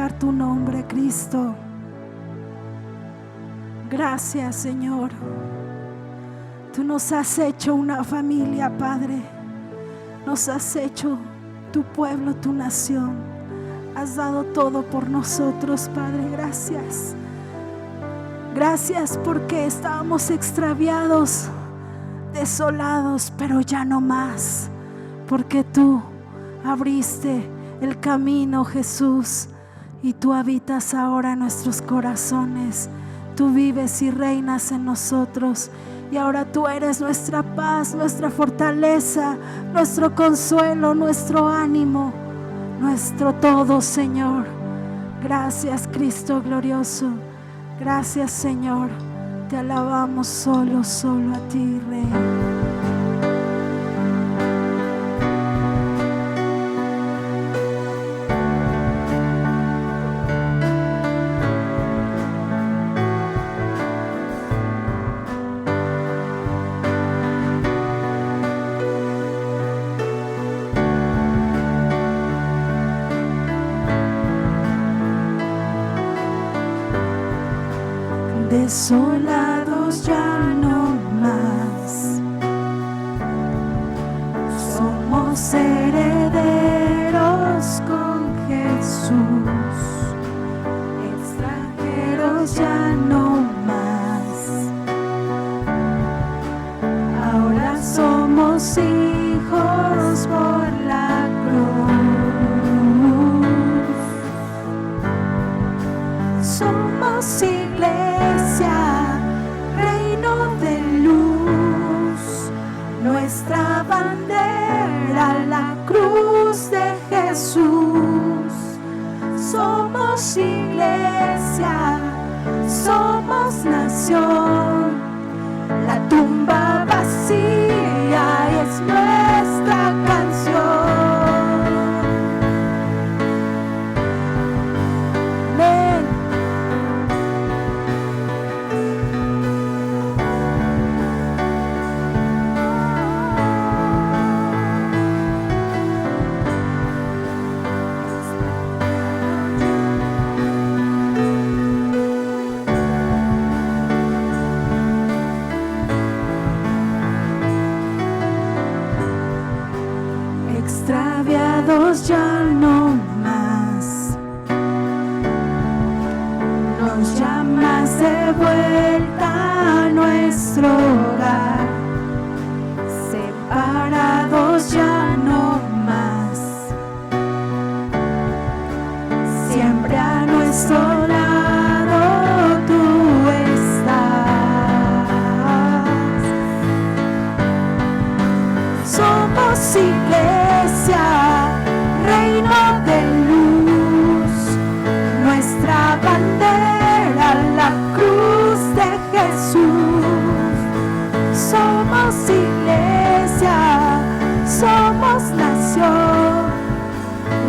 glorificar tu nombre, Cristo. Gracias, Señor. Tú nos has hecho una familia, Padre. Nos has hecho tu pueblo, tu nación. Has dado todo por nosotros, Padre. Gracias. Gracias porque estábamos extraviados, desolados, pero ya no más. Porque tú abriste el camino, Jesús, y tú habitas ahora en nuestros corazones. Tú vives y reinas en nosotros. Y ahora tú eres nuestra paz, nuestra fortaleza, nuestro consuelo, nuestro ánimo, nuestro todo, Señor. Gracias, Cristo glorioso. Gracias, Señor. Te alabamos solo a ti, Rey. Desolados ya no más, somos herederos con Jesús, extranjeros ya no más, ahora somos hijos por la cruz, somos iglesia, reino de luz, nuestra bandera, la cruz de Jesús. Somos iglesia, somos nación, la tumba vacía es nuestra canción. Extraviados ya no más, nos llamas de vuelta a nuestro hogar, separados ya no más, siempre a nuestro lado tú estás. Somos iglesia, reino de luz, nuestra bandera, la cruz de Jesús. Somos iglesia, somos nación,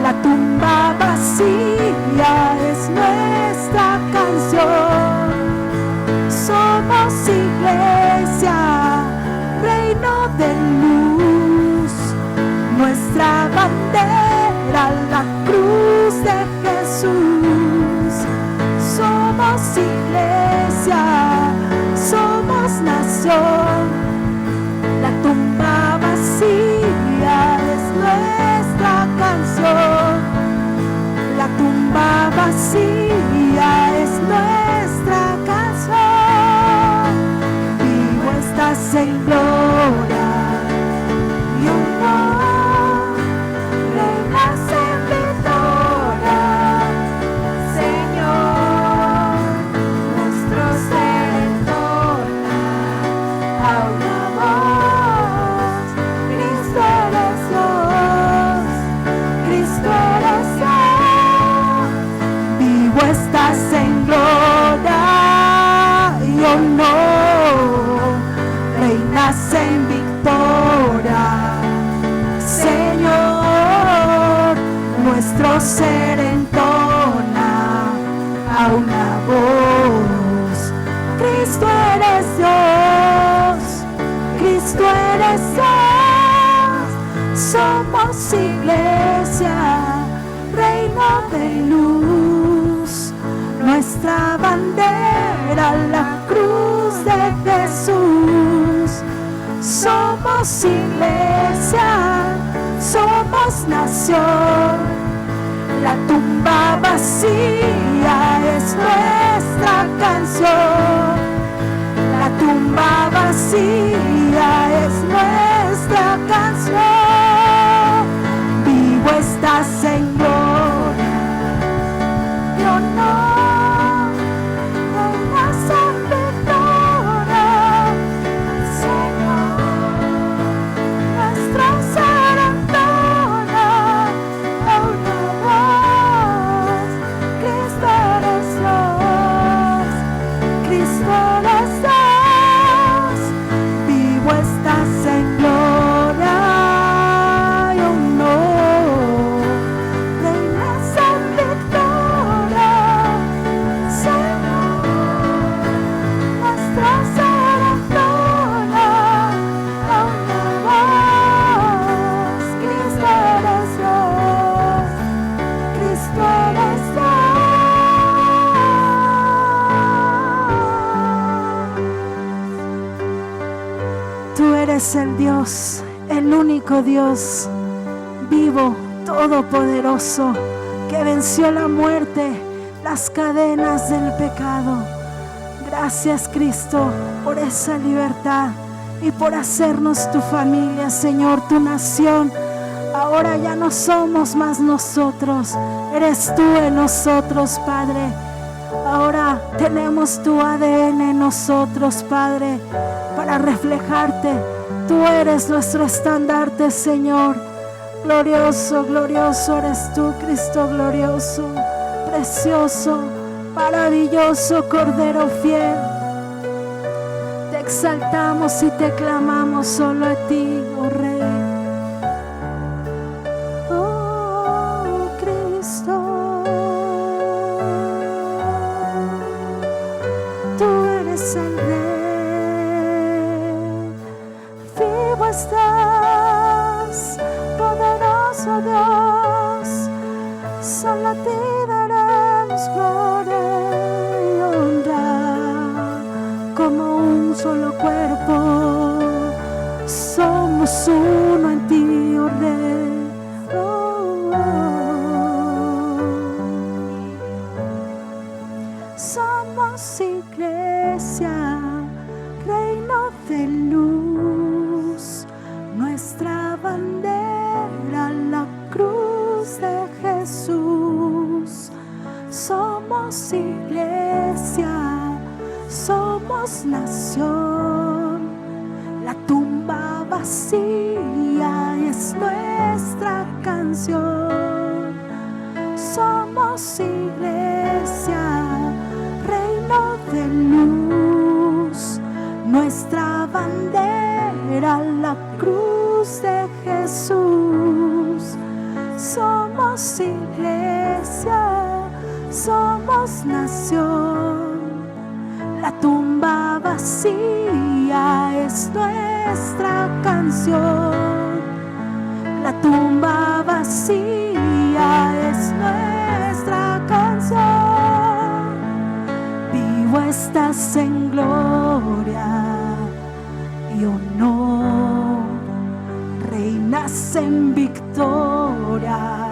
la tumba vacía es nuestra canción. Somos iglesia, reino de luz, nuestra bandera, la cruz de Jesús. Somos iglesia, somos nación, la tumba vacía es nuestra canción. La tumba vacía es nuestra canción. Vivo estás en gloria y honor, reinas en victoria, Señor, nuestro Redentor, a una voz, Cristo eres Dios, Cristo eres Dios. Vivo estás en gloria y honor, reinas en victoria, Señor, nuestro ser entona a una voz. Cristo eres Dios, Cristo eres Dios. Somos iglesia, reino de luz. nuestra bandera, la cruz de Jesús. Somos iglesia, somos nación. La tumba vacía es nuestra canción. La tumba vacía es nuestra canción. Vivo estás en gloria y honor, reinas en victoria, Señor. Nuestra serentona a una voz. Cristo eres Dios, Cristo eres Dios. Vivo estás en gloria y honor, reinas en victoria, Señor. Nuestra serentona a una voz. Cristo eres Dios, Cristo eres Dios. Tú eres el Dios, el único Dios, vivo, todopoderoso, que venció la muerte, las cadenas del pecado. Gracias, Cristo, por esa libertad y por hacernos tu familia, Señor, tu nación. Ahora ya no somos más nosotros, eres tú en nosotros, Padre. Ahora tenemos tu ADN en nosotros, Padre, para reflejarte. Tú eres nuestro estandarte, Señor. Glorioso, glorioso eres tú, Cristo glorioso, precioso, maravilloso, Cordero fiel. Te exaltamos y te clamamos solo a ti, oh Rey. Oh Cristo, tú eres el Rey. Vivo estás, poderoso Dios, solo a ti daremos gloria y honra. Como un solo cuerpo, somos uno en ti, oh Rey. Oh, oh. Somos iglesia, reino de luz, nuestra bandera, la cruz de Jesús. Somos iglesia, somos nación. La tumba vacía es nuestra canción. Somos iglesia, reino de luz, nuestra bandera, la cruz de Jesús. Somos iglesia, somos nación. La tumba vacía es nuestra canción. La tumba vacía es nuestra canción. Vivo estás en gloria y honor, reinas en victoria,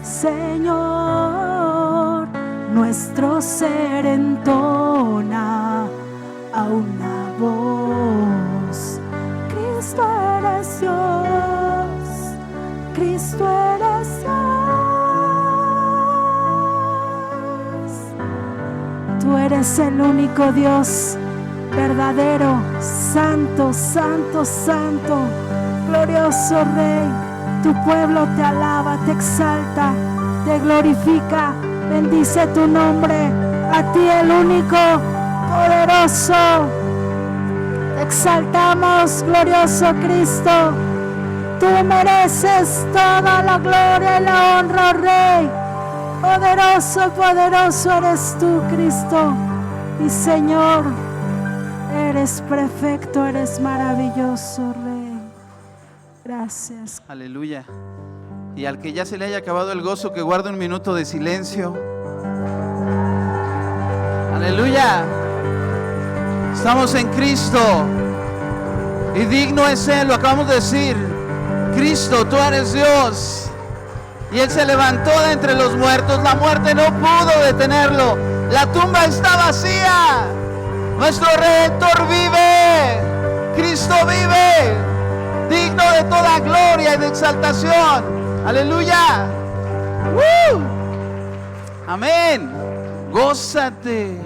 Señor. Nuestro ser entona a una voz. Cristo eres Dios, Cristo eres Dios. Tú eres el único Dios verdadero, santo, santo, santo, glorioso Rey. Tu pueblo te alaba, te exalta, te glorifica. Bendice tu nombre, a ti el único poderoso. Te exaltamos, glorioso Cristo. Tú mereces toda la gloria y la honra, oh Rey. Poderoso, poderoso eres tú, Cristo. Y Señor, eres perfecto, eres maravilloso, Rey. Gracias. Aleluya. Y al que ya se le haya acabado el gozo, que guarde un minuto de silencio. Aleluya. Estamos en Cristo. Y digno es Él, lo acabamos de decir. Cristo, tú eres Dios. Y Él se levantó de entre los muertos. La muerte no pudo detenerlo. La tumba está vacía. Nuestro Redentor vive. Cristo vive. Digno de toda gloria y de exaltación. Aleluya. Amén. Gózate.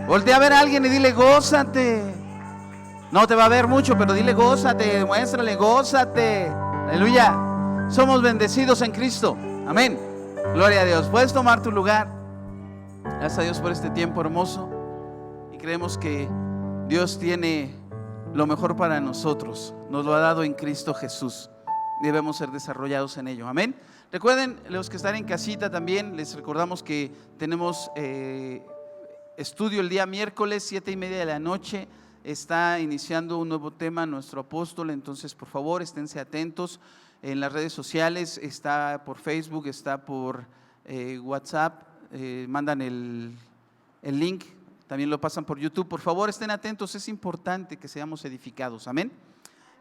Voltea a ver a alguien y dile: gózate. No te va a ver mucho, pero dile: gózate. Muéstrale: gózate. Aleluya. Somos bendecidos en Cristo. Amén. Gloria a Dios. Puedes tomar tu lugar. Gracias a Dios por este tiempo hermoso. Y creemos que Dios tiene lo mejor para nosotros. Nos lo ha dado en Cristo Jesús. Debemos ser desarrollados en ello. Amén. Recuerden, los que están en casita también, les recordamos que tenemos estudio el día miércoles 7:30 de la noche. Está iniciando un nuevo tema nuestro apóstol. Entonces, por favor, esténse atentos en las redes sociales. Está por Facebook, está por WhatsApp. Mandan el link. También lo pasan por YouTube. Por favor, estén atentos. Es importante que seamos edificados. Amén.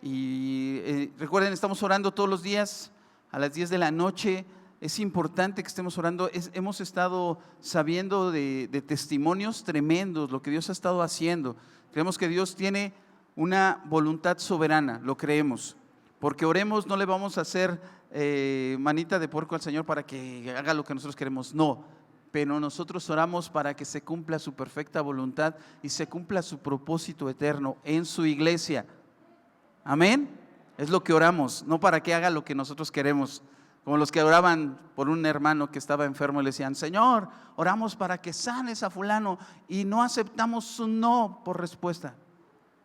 Y recuerden, estamos orando todos los días a las 10 de la noche. Es importante que estemos orando. Hemos estado sabiendo de testimonios tremendos, lo que Dios ha estado haciendo. Creemos que Dios tiene una voluntad soberana, lo creemos. Porque oremos, no le vamos a hacer manita de puerco al Señor para que haga lo que nosotros queremos. No, pero nosotros oramos para que se cumpla su perfecta voluntad y se cumpla su propósito eterno en su iglesia. Amén. Es lo que oramos, no para que haga lo que nosotros queremos. Como los que oraban por un hermano que estaba enfermo y le decían: Señor, oramos para que sanes a fulano, y no aceptamos su no por respuesta.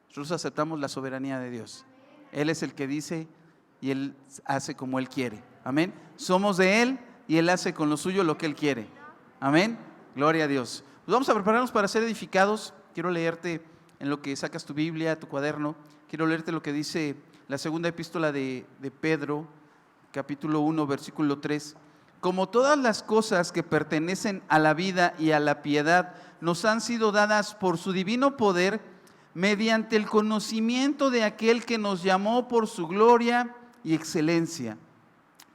Nosotros aceptamos la soberanía de Dios. Él es el que dice y Él hace como Él quiere. Amén. Somos de Él y Él hace con lo suyo lo que Él quiere. Amén. Gloria a Dios. Pues vamos a prepararnos para ser edificados. Quiero leerte, en lo que sacas tu Biblia, tu cuaderno, quiero leerte lo que dice la segunda epístola de Pedro, capítulo 1, versículo 3. Como todas las cosas que pertenecen a la vida y a la piedad nos han sido dadas por su divino poder, mediante el conocimiento de aquel que nos llamó por su gloria y excelencia,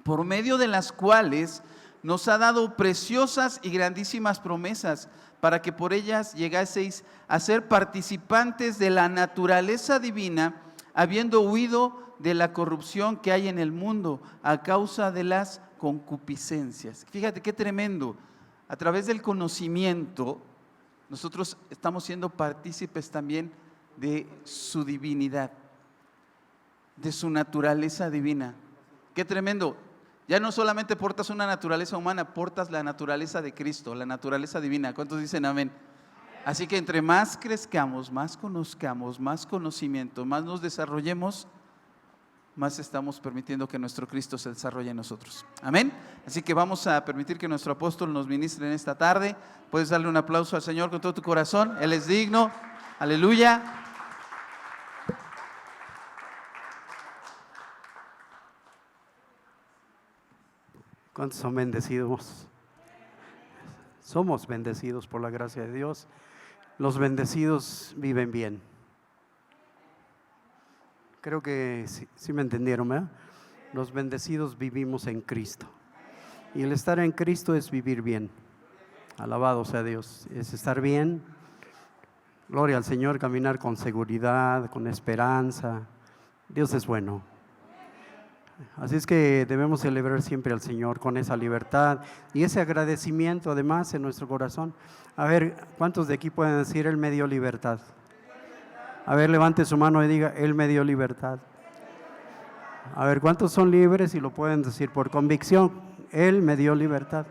por medio de las cuales nos ha dado preciosas y grandísimas promesas, para que por ellas llegaseis a ser participantes de la naturaleza divina, habiendo huido de la corrupción que hay en el mundo a causa de las concupiscencias. Fíjate qué tremendo. A través del conocimiento nosotros estamos siendo partícipes también de su divinidad, de su naturaleza divina. Qué tremendo. Ya no solamente portas una naturaleza humana, portas la naturaleza de Cristo, la naturaleza divina. ¿Cuántos dicen amén? Así que entre más crezcamos, más conozcamos, más conocimiento, más nos desarrollemos, más estamos permitiendo que nuestro Cristo se desarrolle en nosotros. Amén. Así que vamos a permitir que nuestro apóstol nos ministre en esta tarde. Puedes darle un aplauso al Señor con todo tu corazón. Él es digno. Aleluya. ¿Cuántos son bendecidos? Somos bendecidos por la gracia de Dios. Los bendecidos viven bien. Creo que sí me entendieron, ¿verdad? Los bendecidos vivimos en Cristo. Y el estar en Cristo es vivir bien. Alabado sea Dios. Es estar bien. Gloria al Señor, caminar con seguridad, con esperanza. Dios es bueno. Así es que debemos celebrar siempre al Señor con esa libertad y ese agradecimiento además en nuestro corazón. A ver, ¿cuántos de aquí pueden decir: Él me dio libertad? A ver, levante su mano y diga: Él me dio libertad. A ver, ¿cuántos son libres y lo pueden decir por convicción? Él me dio libertad.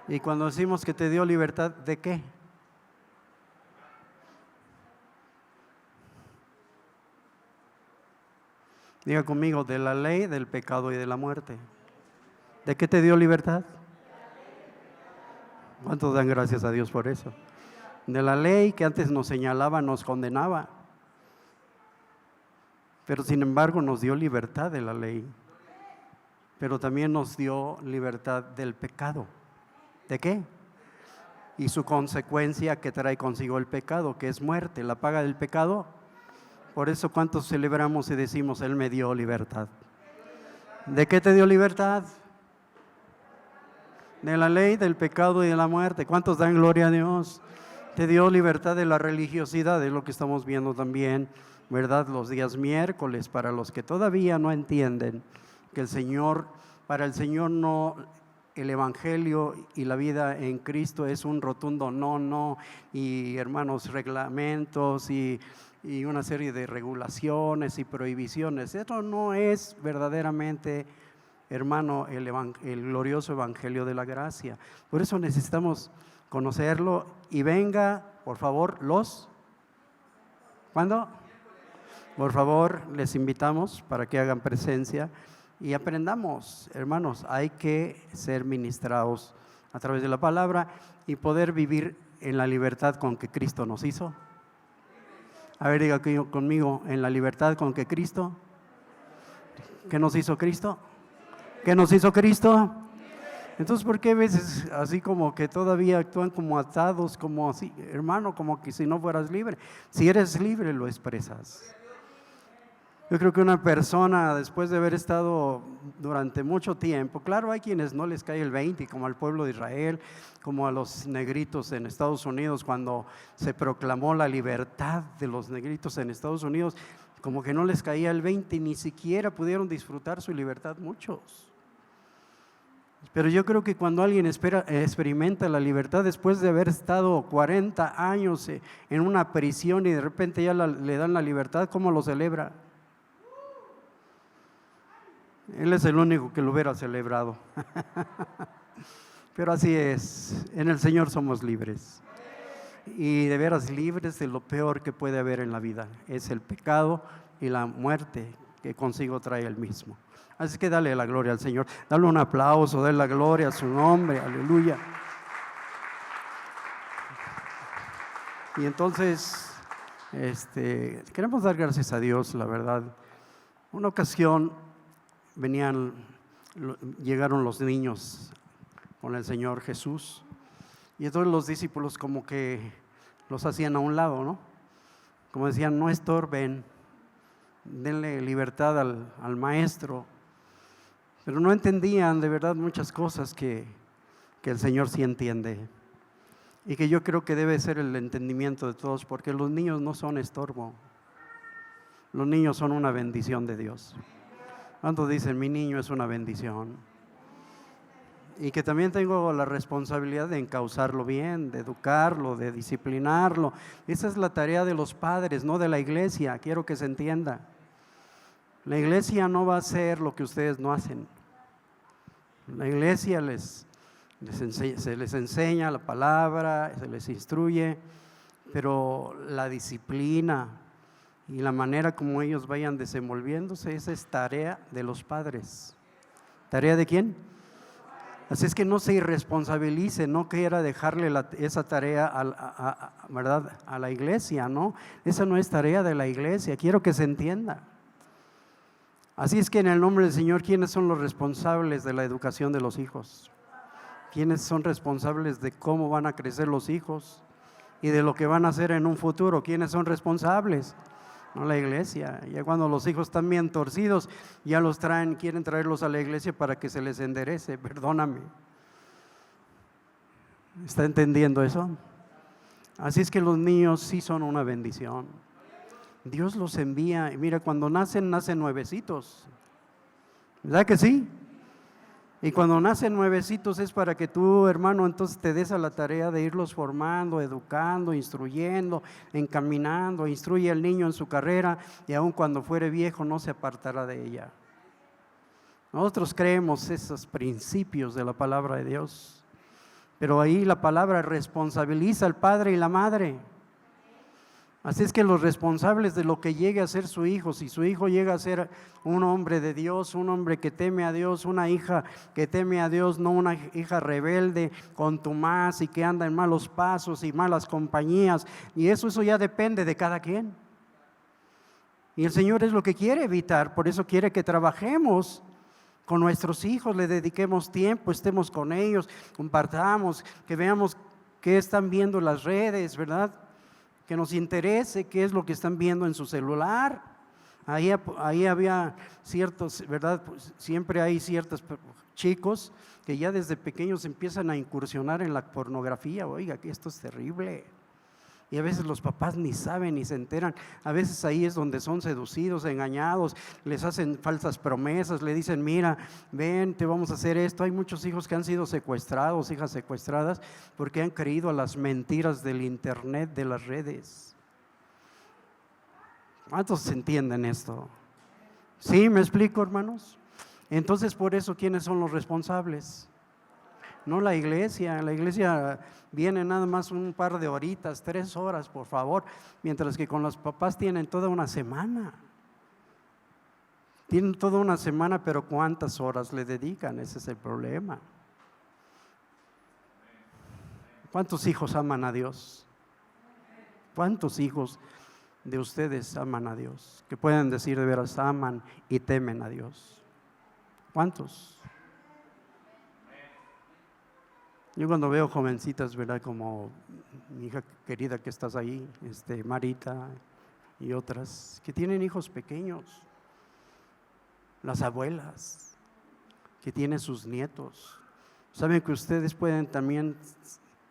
Y cuando decimos que te dio libertad, ¿de qué? Diga conmigo: de la ley, del pecado y de la muerte. ¿De qué te dio libertad? ¿Cuántos dan gracias a Dios por eso? De la ley que antes nos señalaba, nos condenaba. Pero sin embargo nos dio libertad de la ley. Pero también nos dio libertad del pecado. ¿De qué? y su consecuencia que trae consigo el pecado, que es muerte, la paga del pecado. Por eso, ¿cuántos celebramos y decimos, Él me dio libertad? ¿De qué te dio libertad? De la ley, del pecado y de la muerte. ¿Cuántos dan gloria a Dios? Te dio libertad de la religiosidad, es lo que estamos viendo también, ¿verdad? Los días miércoles, para los que todavía no entienden que para el Señor no, el Evangelio y la vida en Cristo es un rotundo no, y hermanos, reglamentos y una serie de regulaciones y prohibiciones. Esto no es verdaderamente, hermano, el glorioso Evangelio de la gracia. Por eso necesitamos conocerlo. Y venga, por favor, ¿cuándo? Por favor, les invitamos para que hagan presencia y aprendamos, hermanos. Hay que ser ministrados a través de la palabra y poder vivir en la libertad con que Cristo nos hizo. A ver, diga conmigo, en la libertad con que Cristo. ¿Qué nos hizo Cristo? ¿Qué nos hizo Cristo? Entonces, ¿por qué a veces así como que todavía actúan como atados, como así, hermano, como que si no fueras libre? Si eres libre, lo expresas. Yo creo que una persona, después de haber estado durante mucho tiempo, claro, hay quienes no les cae el 20, como al pueblo de Israel, como a los negritos en Estados Unidos, cuando se proclamó la libertad de los negritos en Estados Unidos, como que no les caía el 20, ni siquiera pudieron disfrutar su libertad muchos. Pero yo creo que cuando alguien experimenta la libertad después de haber estado 40 años en una prisión y de repente ya le dan la libertad, ¿cómo lo celebra? Él es el único que lo hubiera celebrado. Pero así es, en el Señor somos libres. Y de veras libres de lo peor que puede haber en la vida. Es el pecado y la muerte que consigo trae el mismo. Así que dale la gloria al Señor. Dale un aplauso, dale la gloria a su nombre. Aleluya. Y entonces, queremos dar gracias a Dios, la verdad. Una ocasión llegaron los niños con el Señor Jesús, y entonces los discípulos como que los hacían a un lado, ¿no? Como decían, no estorben, denle libertad al maestro, pero no entendían de verdad muchas cosas que el Señor sí entiende, y que yo creo que debe ser el entendimiento de todos, porque los niños no son estorbo, los niños son una bendición de Dios. ¿Cuántos dicen, mi niño es una bendición? Y que también tengo la responsabilidad de encauzarlo bien, de educarlo, de disciplinarlo. Esa es la tarea de los padres, no de la iglesia. Quiero que se entienda. La iglesia no va a hacer lo que ustedes no hacen. La iglesia se les enseña la palabra, se les instruye, pero la disciplina y la manera como ellos vayan desenvolviéndose, esa es tarea de los padres. ¿Tarea de quién? Así es que no se irresponsabilice, no quiera dejarle esa tarea ¿verdad? A la iglesia, ¿no? Esa no es tarea de la iglesia, quiero que se entienda. Así es que en el nombre del Señor, ¿quiénes son los responsables de la educación de los hijos? ¿Quiénes son responsables de cómo van a crecer los hijos y de lo que van a hacer en un futuro? ¿Quiénes son responsables? No la iglesia. Ya cuando los hijos están bien torcidos, ya quieren traerlos a la iglesia para que se les enderece. Perdóname. ¿Está entendiendo eso? Así es que los niños sí son una bendición. Dios los envía. Mira, cuando nacen nuevecitos. ¿Verdad que sí? Y cuando nacen nuevecitos es para que tú, hermano, entonces te des a la tarea de irlos formando, educando, instruyendo, encaminando. Instruye al niño en su carrera y aun cuando fuere viejo no se apartará de ella. Nosotros creemos esos principios de la palabra de Dios, pero ahí la palabra responsabiliza al padre y la madre. Así es que los responsables de lo que llegue a ser su hijo, si su hijo llega a ser un hombre de Dios, un hombre que teme a Dios, una hija que teme a Dios, no una hija rebelde, contumaz y que anda en malos pasos y malas compañías, y eso ya depende de cada quien. Y el Señor es lo que quiere evitar, por eso quiere que trabajemos con nuestros hijos, le dediquemos tiempo, estemos con ellos, compartamos, que veamos qué están viendo las redes, ¿verdad? Que nos interese qué es lo que están viendo en su celular. Ahí había ciertos, ¿verdad? Pues siempre hay ciertos chicos que ya desde pequeños empiezan a incursionar en la pornografía. Oiga, que esto es terrible. Y a veces los papás ni saben ni se enteran. A veces ahí es donde son seducidos, engañados, les hacen falsas promesas, le dicen, mira, ven, te vamos a hacer esto. Hay muchos hijos que han sido secuestrados, hijas secuestradas, porque han creído a las mentiras del internet, de las redes. ¿Cuántos entienden esto? ¿Sí me explico, hermanos? Entonces, por eso, ¿quiénes son los responsables? No la iglesia viene nada más un par de horitas, 3 horas, por favor, mientras que con los papás tienen toda una semana. Tienen toda una semana, pero ¿cuántas horas le dedican? Ese es el problema. ¿Cuántos hijos aman a Dios? ¿Cuántos hijos de ustedes aman a Dios? Que pueden decir de veras, aman y temen a Dios. ¿Cuántos? Yo cuando veo jovencitas, ¿verdad? Como mi hija querida que estás ahí, Marita y otras, que tienen hijos pequeños, las abuelas, que tienen sus nietos, saben que ustedes pueden también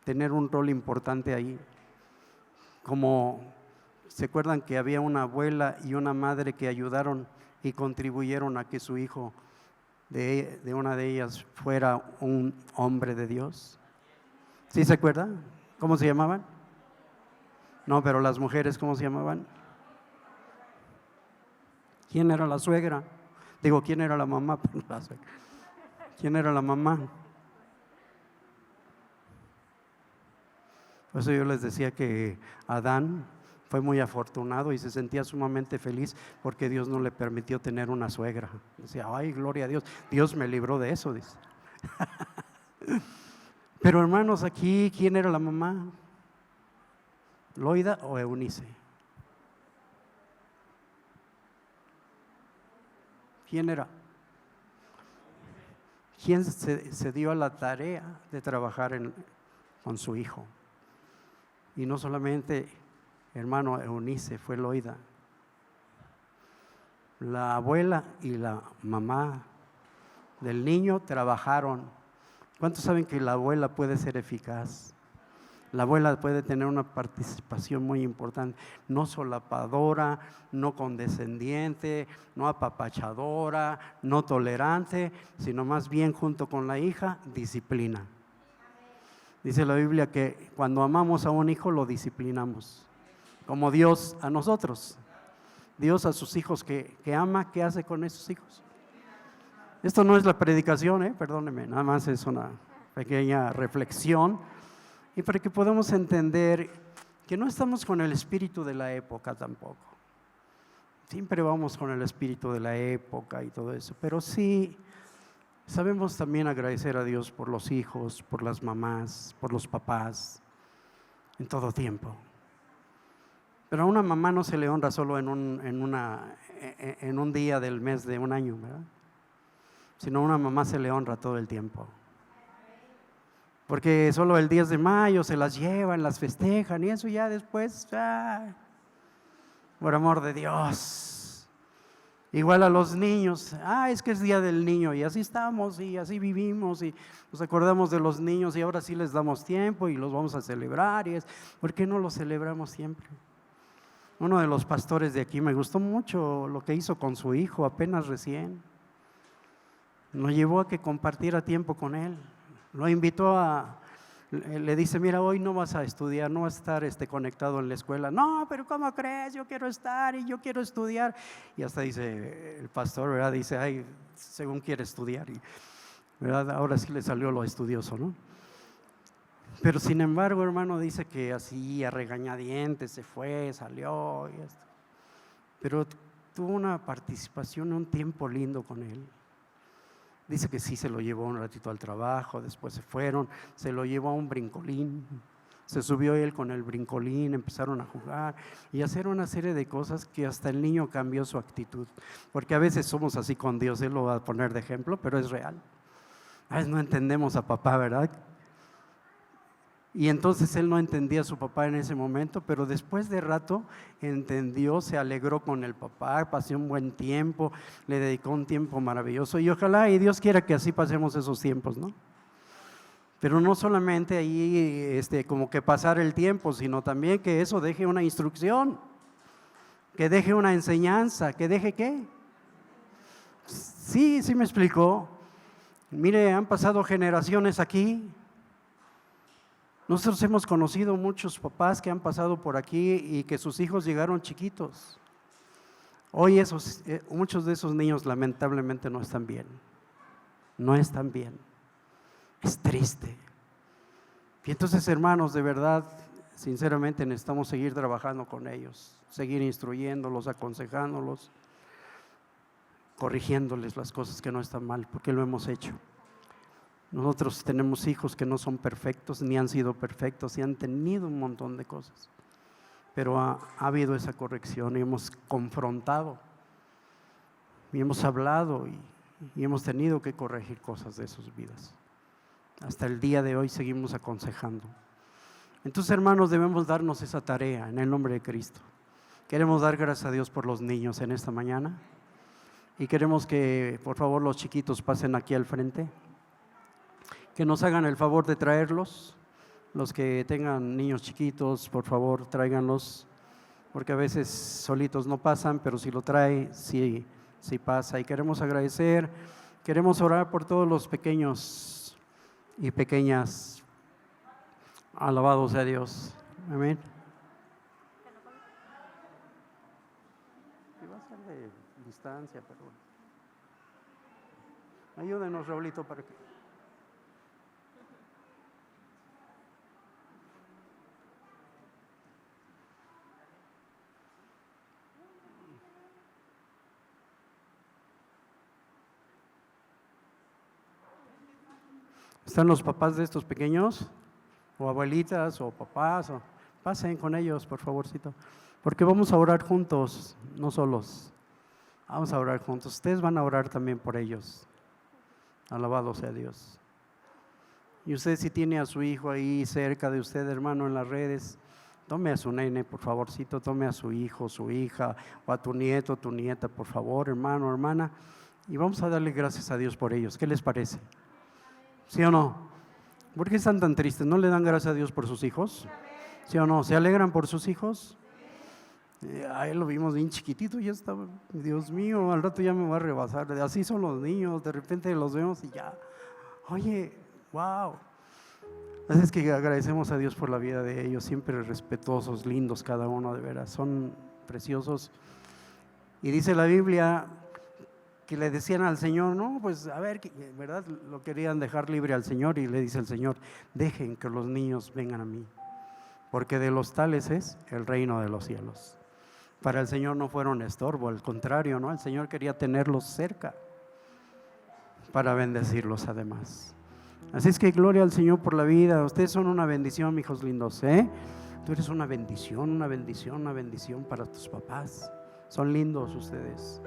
tener un rol importante ahí. Como se acuerdan que había una abuela y una madre que ayudaron y contribuyeron a que su hijo de una de ellas fuera un hombre de Dios. ¿Sí se acuerdan? ¿Cómo se llamaban? No, pero las mujeres, ¿cómo se llamaban? ¿Quién era la suegra? Digo, ¿quién era la mamá? ¿Quién era la mamá? Por eso yo les decía que Adán fue muy afortunado y se sentía sumamente feliz porque Dios no le permitió tener una suegra. Decía, ay, gloria a Dios, Dios me libró de eso, dice. Pero hermanos, aquí, ¿quién era la mamá? ¿Loida o Eunice? ¿Quién era? ¿Quién se dio a la tarea de trabajar con su hijo? Y no solamente, hermano, Eunice, fue Loida. La abuela y la mamá del niño trabajaron. ¿Cuántos saben que la abuela puede ser eficaz? La abuela puede tener una participación muy importante, no solapadora, no condescendiente, no apapachadora, no tolerante, sino más bien junto con la hija, disciplina. Dice la Biblia que cuando amamos a un hijo lo disciplinamos, como Dios a nosotros. Dios a sus hijos que ama, ¿qué hace con esos hijos? Esto no es la predicación, perdónenme, nada más es una pequeña reflexión y para que podamos entender que no estamos con el espíritu de la época tampoco. Siempre vamos con el espíritu de la época y todo eso, pero sí sabemos también agradecer a Dios por los hijos, por las mamás, por los papás, en todo tiempo. Pero a una mamá no se le honra solo en un día del mes de un año, ¿verdad? Sino a una mamá se le honra todo el tiempo. Porque solo el 10 de mayo se las llevan, las festejan y eso ya después, por amor de Dios. Igual a los niños, es que es día del niño y así estamos y así vivimos y nos acordamos de los niños y ahora sí les damos tiempo y los vamos a celebrar. ¿Por qué no los celebramos siempre? Uno de los pastores de aquí me gustó mucho lo que hizo con su hijo apenas recién. Lo llevó a que compartiera tiempo con él. Lo invitó le dice, mira, hoy no vas a estudiar, no vas a estar conectado en la escuela. No, pero ¿cómo crees? Yo quiero estar y yo quiero estudiar. Y hasta dice el pastor, ¿verdad? Dice, ay, según quiere estudiar. ¿Verdad? Ahora sí le salió lo estudioso, ¿no? Pero sin embargo, hermano, dice que así a regañadientes se fue, salió y esto. Pero tuvo una participación, un tiempo lindo con él. Dice que sí se lo llevó un ratito al trabajo, después se fueron, se lo llevó a un brincolín, se subió él con el brincolín, empezaron a jugar y hacer una serie de cosas que hasta el niño cambió su actitud, porque a veces somos así con Dios, él lo va a poner de ejemplo, pero es real. A veces no entendemos a papá, ¿verdad? Y entonces él no entendía a su papá en ese momento, pero después de rato entendió, se alegró con el papá, pasó un buen tiempo, le dedicó un tiempo maravilloso. Y ojalá y Dios quiera que así pasemos esos tiempos, ¿no? Pero no solamente ahí como que pasar el tiempo, sino también que eso deje una instrucción, que deje una enseñanza, que deje ¿qué? Sí me explicó. Mire, han pasado generaciones aquí. Nosotros hemos conocido muchos papás que han pasado por aquí y que sus hijos llegaron chiquitos. Hoy muchos de esos niños lamentablemente no están bien. No están bien. Es triste. Y entonces, hermanos, de verdad, sinceramente necesitamos seguir trabajando con ellos, seguir instruyéndolos, aconsejándolos, corrigiéndoles las cosas que no están mal, porque lo hemos hecho. Nosotros tenemos hijos que no son perfectos, ni han sido perfectos, y han tenido un montón de cosas. Pero ha habido esa corrección y hemos confrontado, y hemos hablado, y hemos tenido que corregir cosas de sus vidas. Hasta el día de hoy seguimos aconsejando. Entonces, hermanos, debemos darnos esa tarea en el nombre de Cristo. Queremos dar gracias a Dios por los niños en esta mañana. Y queremos que, por favor, los chiquitos pasen aquí al frente. Que nos hagan el favor de traerlos. Los que tengan niños chiquitos, por favor, tráiganlos. Porque a veces solitos no pasan, pero si lo trae, sí pasa. Y queremos agradecer, queremos orar por todos los pequeños y pequeñas. Alabado sea Dios. Amén. Va a ser de distancia, pero ayúdenos, Raulito, para que... ¿Están los papás de estos pequeños? O abuelitas, o papás, pasen con ellos, por favorcito. Porque vamos a orar juntos, no solos. Vamos a orar juntos. Ustedes van a orar también por ellos. Alabado sea Dios. Y usted, si tiene a su hijo ahí cerca de usted, hermano, en las redes, tome a su nene, por favorcito, tome a su hijo, su hija, o a tu nieto, tu nieta, por favor, hermano, hermana. Y vamos a darle gracias a Dios por ellos. ¿Qué les parece? ¿Sí o no? ¿Por qué están tan tristes? ¿No le dan gracias a Dios por sus hijos? ¿Sí o no? ¿Se alegran por sus hijos? Ahí lo vimos bien chiquitito, ya estaba, Dios mío, al rato ya me voy a rebasar. Así son los niños, de repente los vemos y ya, oye, wow. Así es que agradecemos a Dios por la vida de ellos, siempre respetuosos, lindos cada uno, de veras, son preciosos. Y dice la Biblia que le decían al Señor, no, pues a ver, ¿verdad? Lo querían dejar libre al Señor, y le dice el Señor, dejen que los niños vengan a mí, porque de los tales es el reino de los cielos. Para el Señor no fueron estorbo, al contrario, ¿no? El Señor quería tenerlos cerca para bendecirlos además. Así es que gloria al Señor por la vida. Ustedes son una bendición, mis hijos lindos, ¿eh? Tú eres una bendición, una bendición, una bendición para tus papás. Son lindos ustedes.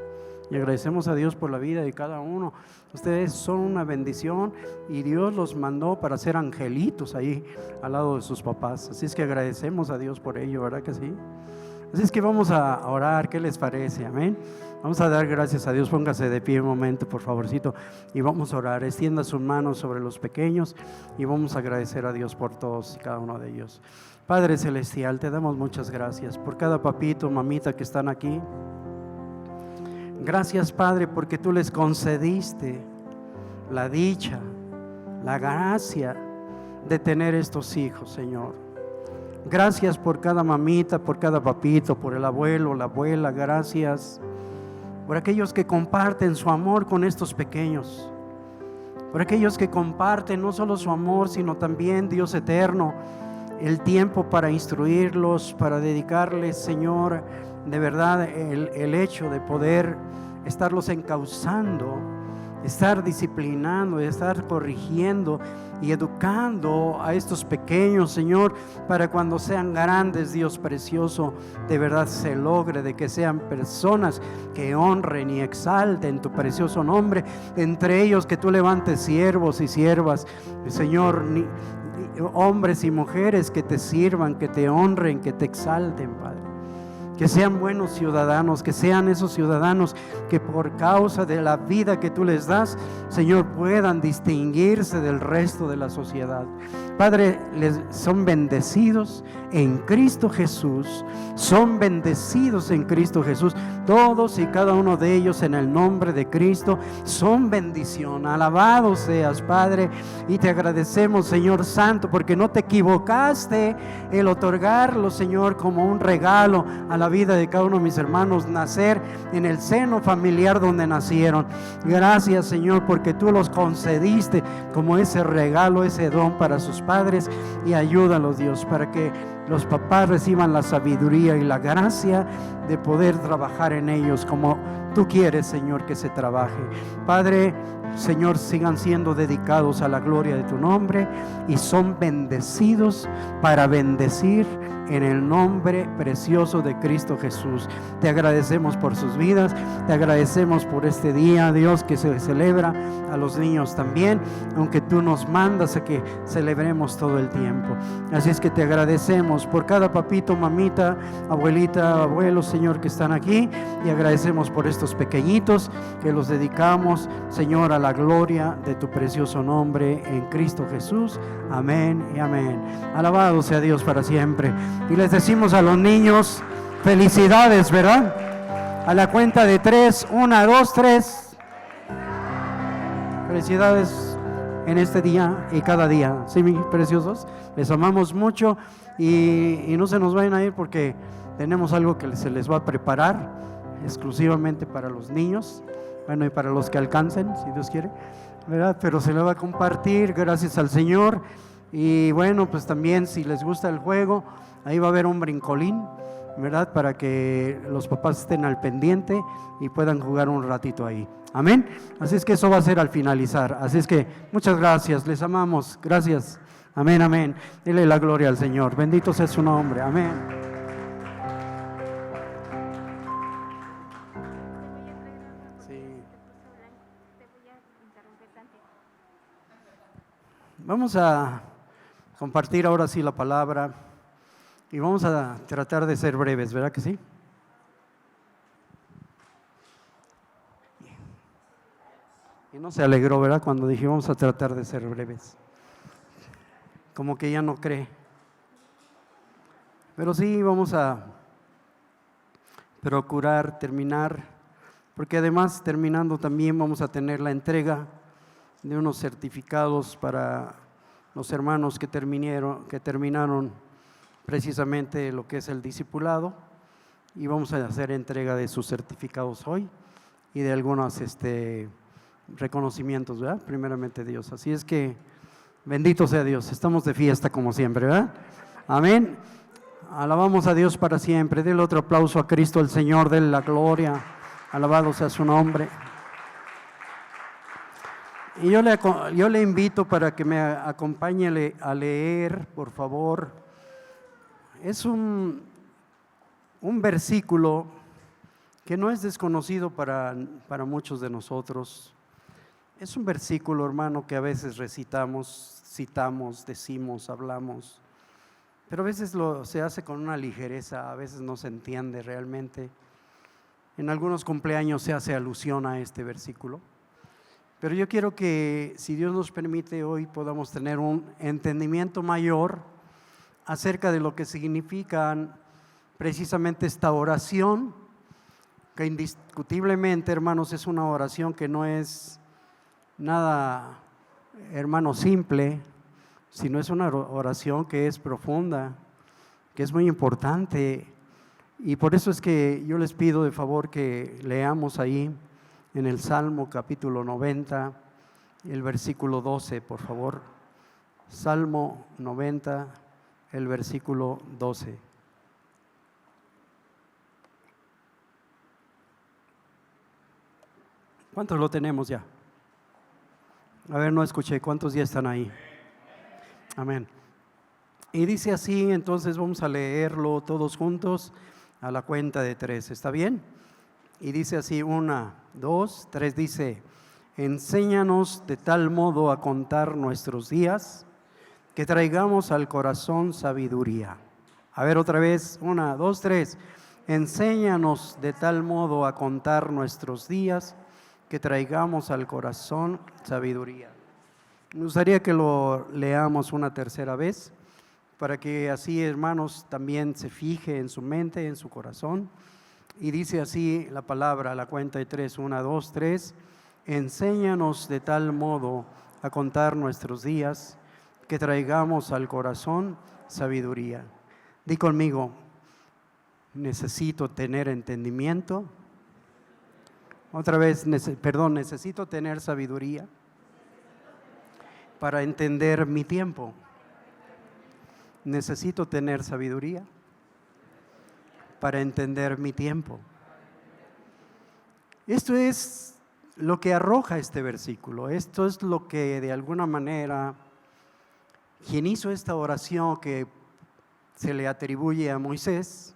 Y agradecemos a Dios por la vida de cada uno. Ustedes son una bendición y Dios los mandó para ser angelitos ahí al lado de sus papás. Así es que agradecemos a Dios por ello, ¿verdad que sí? Así es que vamos a orar, ¿qué les parece? Amén. Vamos a dar gracias a Dios. Póngase de pie un momento, por favorcito, y vamos a orar. Extienda sus manos sobre los pequeños y vamos a agradecer a Dios por todos y cada uno de ellos. Padre Celestial, te damos muchas gracias por cada papito, mamita que están aquí. Gracias, Padre, porque tú les concediste la dicha, la gracia de tener estos hijos, Señor. Gracias por cada mamita, por cada papito, por el abuelo, la abuela. Gracias por aquellos que comparten su amor con estos pequeños, por aquellos que comparten no solo su amor, sino también, Dios eterno, el tiempo para instruirlos, para dedicarles, Señor, de verdad el hecho de poder estarlos encauzando estar disciplinando, estar corrigiendo y educando a estos pequeños, Señor, para cuando sean grandes, Dios precioso, de verdad se logre de que sean personas que honren y exalten tu precioso nombre. Entre ellos que tú levantes siervos y siervas, Señor, hombres y mujeres que te sirvan, que te honren, que te exalten, Padre. Que sean buenos ciudadanos, que sean esos ciudadanos que por causa de la vida que tú les das, Señor, puedan distinguirse del resto de la sociedad. Padre, son bendecidos en Cristo Jesús, son bendecidos en Cristo Jesús, todos y cada uno de ellos en el nombre de Cristo, son bendición. Alabado seas, Padre, y te agradecemos, Señor Santo, porque no te equivocaste el otorgarlo, Señor, como un regalo a la vida de cada uno de mis hermanos, nacer en el seno familiar donde nacieron. Gracias, Señor, porque tú los concediste como ese regalo, ese don para sus padres, y ayúdalos, Dios, para que los papás reciban la sabiduría y la gracia de poder trabajar en ellos como tú quieres, Señor, que se trabaje. Padre, Señor, sigan siendo dedicados a la gloria de tu nombre y son bendecidos para bendecir en el nombre precioso de Cristo Jesús. Te agradecemos por sus vidas, te agradecemos por este día, Dios, que se celebra a los niños también, aunque tú nos mandas a que celebremos todo el tiempo. Así es que te agradecemos por cada papito, mamita, abuelita, abuelo, Señor, que están aquí, y agradecemos por estos pequeñitos que los dedicamos, Señor, a la gloria de tu precioso nombre en Cristo Jesús. Amén y amén. Alabado sea Dios para siempre. Y les decimos a los niños, felicidades, ¿verdad? A la cuenta de 3, 1, 2, 3. Felicidades en este día y cada día. Sí, mis preciosos, les amamos mucho y no se nos vayan a ir porque tenemos algo que se les va a preparar exclusivamente para los niños, bueno, y para los que alcancen, si Dios quiere, ¿verdad? Pero se le va a compartir, gracias al Señor. Y bueno, pues también si les gusta el juego, ahí va a haber un brincolín, ¿verdad? Para que los papás estén al pendiente y puedan jugar un ratito ahí. Amén. Así es que eso va a ser al finalizar. Así es que muchas gracias, les amamos. Gracias. Amén, amén. Dile la gloria al Señor. Bendito sea su nombre. Amén. Vamos a compartir ahora sí la palabra y vamos a tratar de ser breves, ¿verdad que sí? Y no se alegró, ¿verdad? Cuando dije vamos a tratar de ser breves. Como que ya no cree. Pero sí, vamos a procurar terminar, porque además terminando también vamos a tener la entrega de unos certificados para los hermanos que terminaron precisamente lo que es el discipulado, y vamos a hacer entrega de sus certificados hoy y de algunos reconocimientos, ¿verdad? Primeramente Dios. Así es que bendito sea Dios, estamos de fiesta como siempre, ¿verdad? Amén. Alabamos a Dios para siempre. Denle otro aplauso a Cristo el Señor, denle la gloria, alabado sea su nombre. Y yo le invito para que me acompañe a leer, por favor. Es un versículo que no es desconocido para muchos de nosotros. Es un versículo, hermano, que a veces recitamos, citamos, decimos, hablamos, pero a veces se hace con una ligereza, a veces no se entiende realmente. En algunos cumpleaños se hace alusión a este versículo. Pero yo quiero que, si Dios nos permite, hoy podamos tener un entendimiento mayor acerca de lo que significan precisamente esta oración, que indiscutiblemente, hermanos, es una oración que no es nada, hermano, simple, sino es una oración que es profunda, que es muy importante. Y por eso es que yo les pido de favor que leamos ahí en el Salmo capítulo 90, el versículo 12, por favor. Salmo 90, el versículo 12. ¿Cuántos lo tenemos ya? A ver, no escuché, ¿cuántos ya están ahí? Amén. Y dice así, entonces vamos a leerlo todos juntos a la cuenta de 3, ¿está bien? Y dice así, 1, 2, 3, dice: enséñanos de tal modo a contar nuestros días, que traigamos al corazón sabiduría. A ver otra vez, 1, 2, 3. Enséñanos de tal modo a contar nuestros días, que traigamos al corazón sabiduría. Me gustaría que lo leamos una tercera vez, para que así, hermanos, también se fije en su mente, en su corazón. Y dice así la palabra a la cuenta de 3, 1, 2, 3. Enséñanos de tal modo a contar nuestros días, que traigamos al corazón sabiduría. Di conmigo: necesito tener entendimiento. Otra vez, necesito tener sabiduría para entender mi tiempo. Necesito tener sabiduría para entender mi tiempo. Esto es lo que arroja este versículo. Esto es lo que de alguna manera quien hizo esta oración que se le atribuye a Moisés.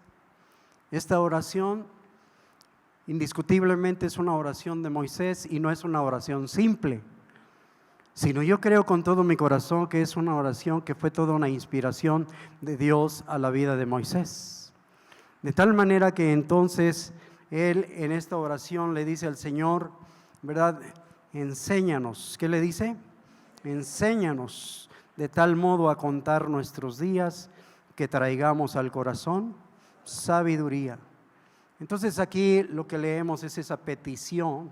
Esta oración indiscutiblemente es una oración de Moisés y no es una oración simple, sino yo creo con todo mi corazón que es una oración que fue toda una inspiración de Dios a la vida de Moisés. De tal manera que entonces él en esta oración le dice al Señor, ¿verdad? Enséñanos. ¿Qué le dice? Enséñanos de tal modo a contar nuestros días, que traigamos al corazón sabiduría. Entonces aquí lo que leemos es esa petición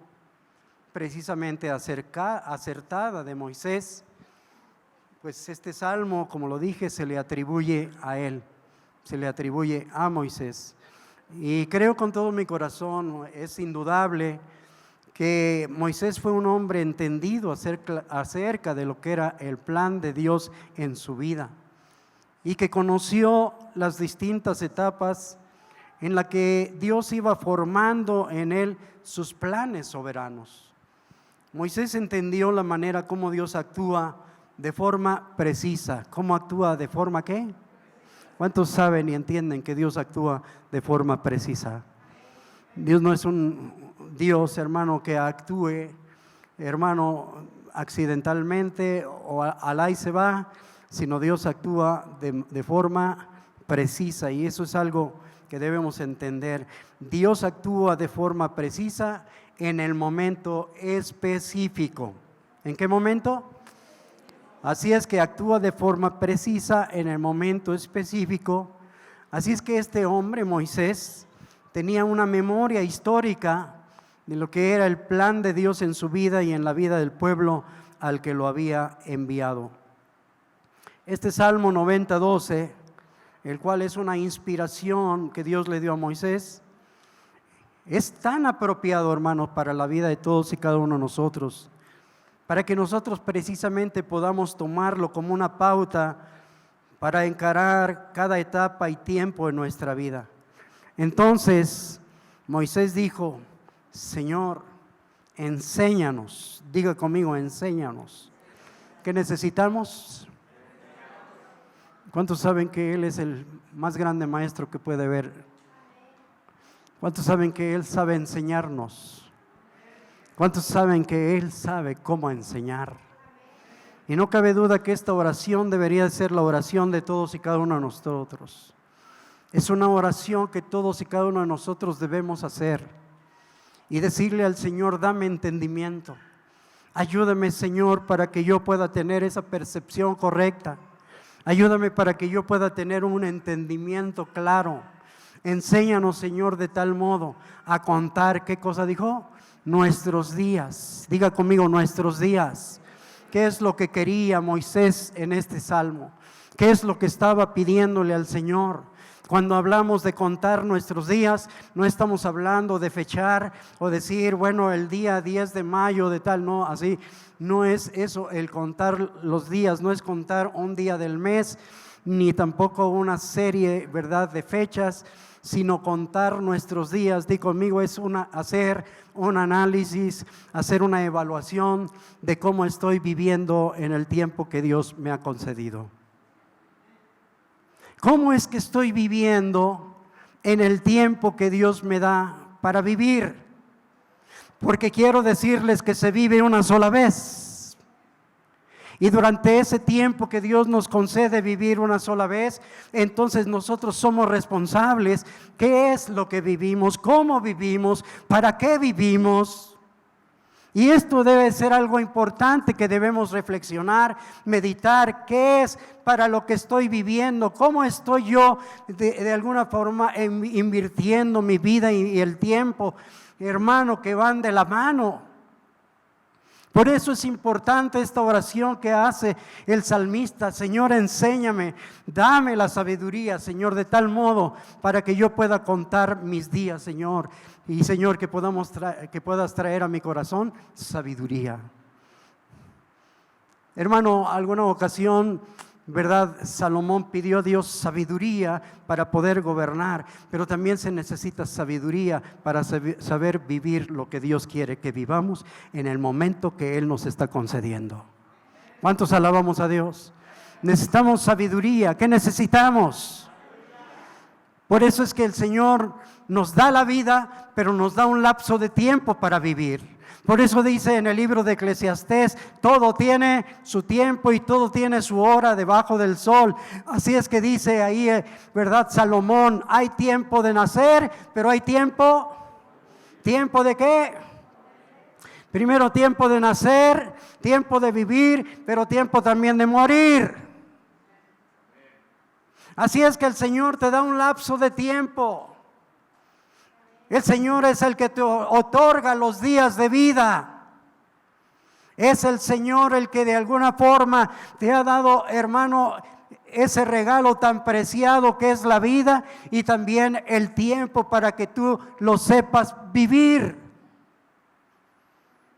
precisamente acertada de Moisés. Pues este salmo, como lo dije, se le atribuye a él, se le atribuye a Moisés. Y creo con todo mi corazón, es indudable que Moisés fue un hombre entendido acerca de lo que era el plan de Dios en su vida, y que conoció las distintas etapas en las que Dios iba formando en él sus planes soberanos. Moisés entendió la manera como Dios actúa de forma precisa. ¿Cómo actúa? ¿De forma qué? ¿Cuántos saben y entienden que Dios actúa de forma precisa? Dios no es un Dios, hermano, que actúe, hermano, accidentalmente o al ahí se va, sino Dios actúa de forma precisa, y eso es algo que debemos entender. Dios actúa de forma precisa en el momento específico. ¿En qué momento? Así es que actúa de forma precisa en el momento específico. Así es que este hombre, Moisés, tenía una memoria histórica de lo que era el plan de Dios en su vida y en la vida del pueblo al que lo había enviado. Este Salmo 90:12, el cual es una inspiración que Dios le dio a Moisés, es tan apropiado, hermanos, para la vida de todos y cada uno de nosotros, para que nosotros precisamente podamos tomarlo como una pauta para encarar cada etapa y tiempo de nuestra vida. Entonces, Moisés dijo: Señor, enséñanos. Diga conmigo, enséñanos. ¿Qué necesitamos? ¿Cuántos saben que Él es el más grande maestro que puede haber? ¿Cuántos saben que Él sabe enseñarnos? ¿Cuántos saben que Él sabe cómo enseñar? Y no cabe duda que esta oración debería ser la oración de todos y cada uno de nosotros. Es una oración que todos y cada uno de nosotros debemos hacer y decirle al Señor: dame entendimiento. Ayúdame, Señor, para que yo pueda tener esa percepción correcta. Ayúdame para que yo pueda tener un entendimiento claro. Enséñanos, Señor, de tal modo a contar, ¿qué cosa dijo? Nuestros días. Diga conmigo, nuestros días. ¿Qué es lo que quería Moisés en este salmo? ¿Qué es lo que estaba pidiéndole al Señor? Cuando hablamos de contar nuestros días, no estamos hablando de fechar o decir, bueno, el día 10 de mayo de tal, no, así. No es eso el contar los días, no es contar un día del mes, ni tampoco una serie, ¿verdad?, de fechas, sino contar nuestros días. Di conmigo, es hacer un análisis, hacer una evaluación de cómo estoy viviendo en el tiempo que Dios me ha concedido. ¿Cómo es que estoy viviendo en el tiempo que Dios me da para vivir? Porque quiero decirles que se vive una sola vez. Y durante ese tiempo que Dios nos concede vivir una sola vez, entonces nosotros somos responsables. ¿Qué es lo que vivimos? ¿Cómo vivimos? ¿Para qué vivimos? Y esto debe ser algo importante que debemos reflexionar, meditar. ¿Qué es para lo que estoy viviendo? ¿Cómo estoy yo de alguna forma invirtiendo mi vida y el tiempo? Hermano, que van de la mano. Por eso es importante esta oración que hace el salmista. Señor, enséñame, dame la sabiduría, Señor, de tal modo para que yo pueda contar mis días, Señor. Y Señor, que puedas traer a mi corazón sabiduría. Hermano, alguna ocasión, ¿verdad? Salomón pidió a Dios sabiduría para poder gobernar, pero también se necesita sabiduría para saber vivir lo que Dios quiere que vivamos en el momento que Él nos está concediendo. ¿Cuántos alabamos a Dios? Necesitamos sabiduría. ¿Qué necesitamos? Por eso es que el Señor nos da la vida, pero nos da un lapso de tiempo para vivir. Por eso dice en el libro de Eclesiastés, todo tiene su tiempo y todo tiene su hora debajo del sol. Así es que dice ahí, ¿verdad? Salomón, hay tiempo de nacer, pero hay tiempo ¿de qué? Primero tiempo de nacer, tiempo de vivir, pero tiempo también de morir. Así es que el Señor te da un lapso de tiempo. El Señor es el que te otorga los días de vida. Es el Señor el que de alguna forma te ha dado, hermano, ese regalo tan preciado que es la vida y también el tiempo para que tú lo sepas vivir.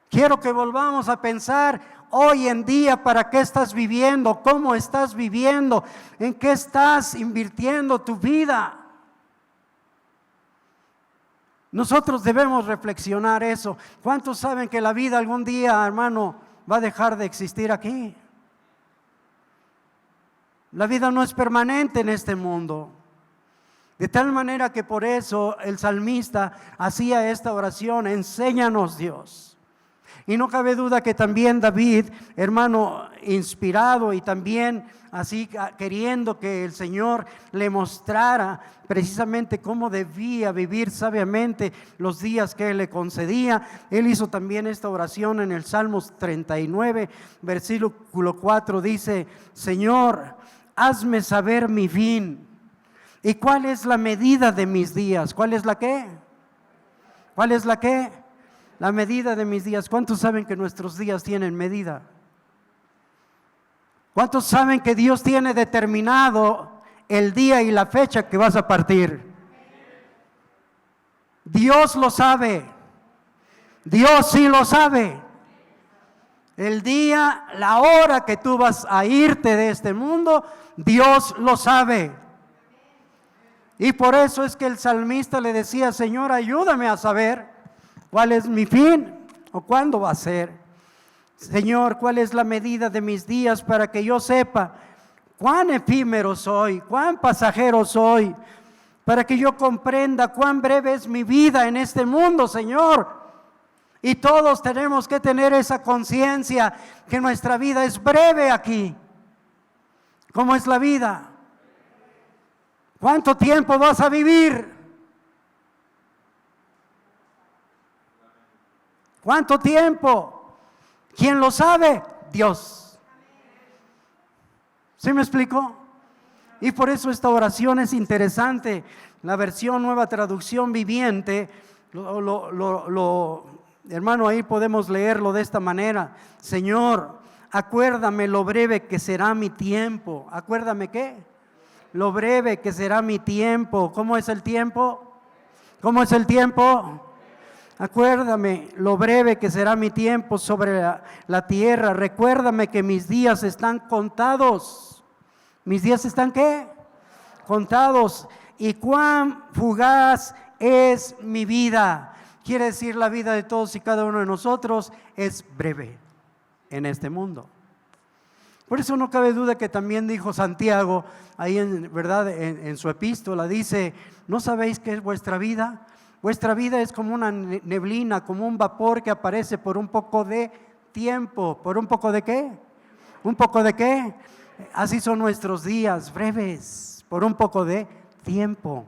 Quiero que volvamos a pensar hoy en día para qué estás viviendo, cómo estás viviendo, en qué estás invirtiendo tu vida. Nosotros debemos reflexionar eso. ¿Cuántos saben que la vida algún día, hermano, va a dejar de existir aquí? La vida no es permanente en este mundo. De tal manera que por eso el salmista hacía esta oración: enséñanos, Dios. Y no cabe duda que también David, hermano, inspirado y también así queriendo que el Señor le mostrara precisamente cómo debía vivir sabiamente los días que Él le concedía, él hizo también esta oración en el Salmos 39, versículo 4, dice: Señor, hazme saber mi fin. ¿Y cuál es la medida de mis días? ¿Cuál es la qué? ¿Cuál es la qué? La medida de mis días. ¿Cuántos saben que nuestros días tienen medida? ¿Cuántos saben que Dios tiene determinado el día y la fecha que vas a partir? Dios lo sabe. Dios sí lo sabe. El día, la hora que tú vas a irte de este mundo, Dios lo sabe. Y por eso es que el salmista le decía: Señor, ayúdame a saber ¿cuál es mi fin o cuándo va a ser? Señor, ¿cuál es la medida de mis días para que yo sepa cuán efímero soy, cuán pasajero soy? Para que yo comprenda cuán breve es mi vida en este mundo, Señor. Y todos tenemos que tener esa conciencia que nuestra vida es breve aquí. ¿Cómo es la vida? ¿Cuánto tiempo vas a vivir? ¿Cuánto tiempo? ¿Quién lo sabe? Dios. ¿Sí me explico? Y por eso esta oración es interesante. La versión Nueva Traducción Viviente, hermano, ahí podemos leerlo de esta manera: Señor, acuérdame lo breve que será mi tiempo. ¿Acuérdame qué? Lo breve que será mi tiempo. ¿Cómo es el tiempo? ¿Cómo es el tiempo? Acuérdame lo breve que será mi tiempo sobre la tierra. Recuérdame que mis días están contados. ¿Mis días están qué? Contados. y cuán fugaz es mi vida. Quiere decir, la vida de todos y cada uno de nosotros es breve en este mundo. Por eso no cabe duda que también dijo Santiago, ahí en su epístola, dice, ¿no sabéis qué es vuestra vida? Vuestra vida es como una neblina, como un vapor que aparece por un poco de tiempo. ¿Por un poco de qué? ¿Un poco de qué? Así son nuestros días, breves, por un poco de tiempo.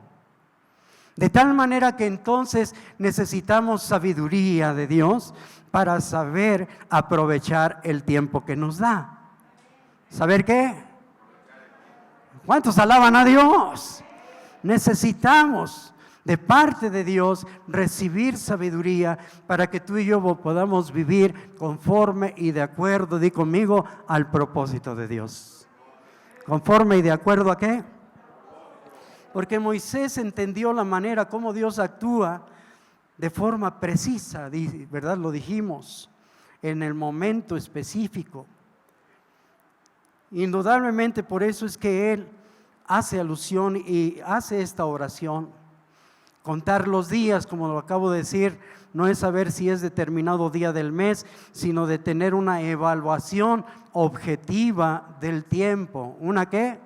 De tal manera que entonces necesitamos sabiduría de Dios para saber aprovechar el tiempo que nos da. ¿Saber qué? ¿Cuántos alaban a Dios? Necesitamos de parte de Dios recibir sabiduría para que tú y yo podamos vivir conforme y de acuerdo, di conmigo, al propósito de Dios. ¿Conforme y de acuerdo a qué? Porque Moisés entendió la manera como Dios actúa de forma precisa, ¿verdad? Lo dijimos, en el momento específico. Indudablemente por eso es que él hace alusión y hace esta oración. Contar los días, como lo acabo de decir, no es saber si es determinado día del mes, sino de tener una evaluación objetiva del tiempo. ¿Una qué?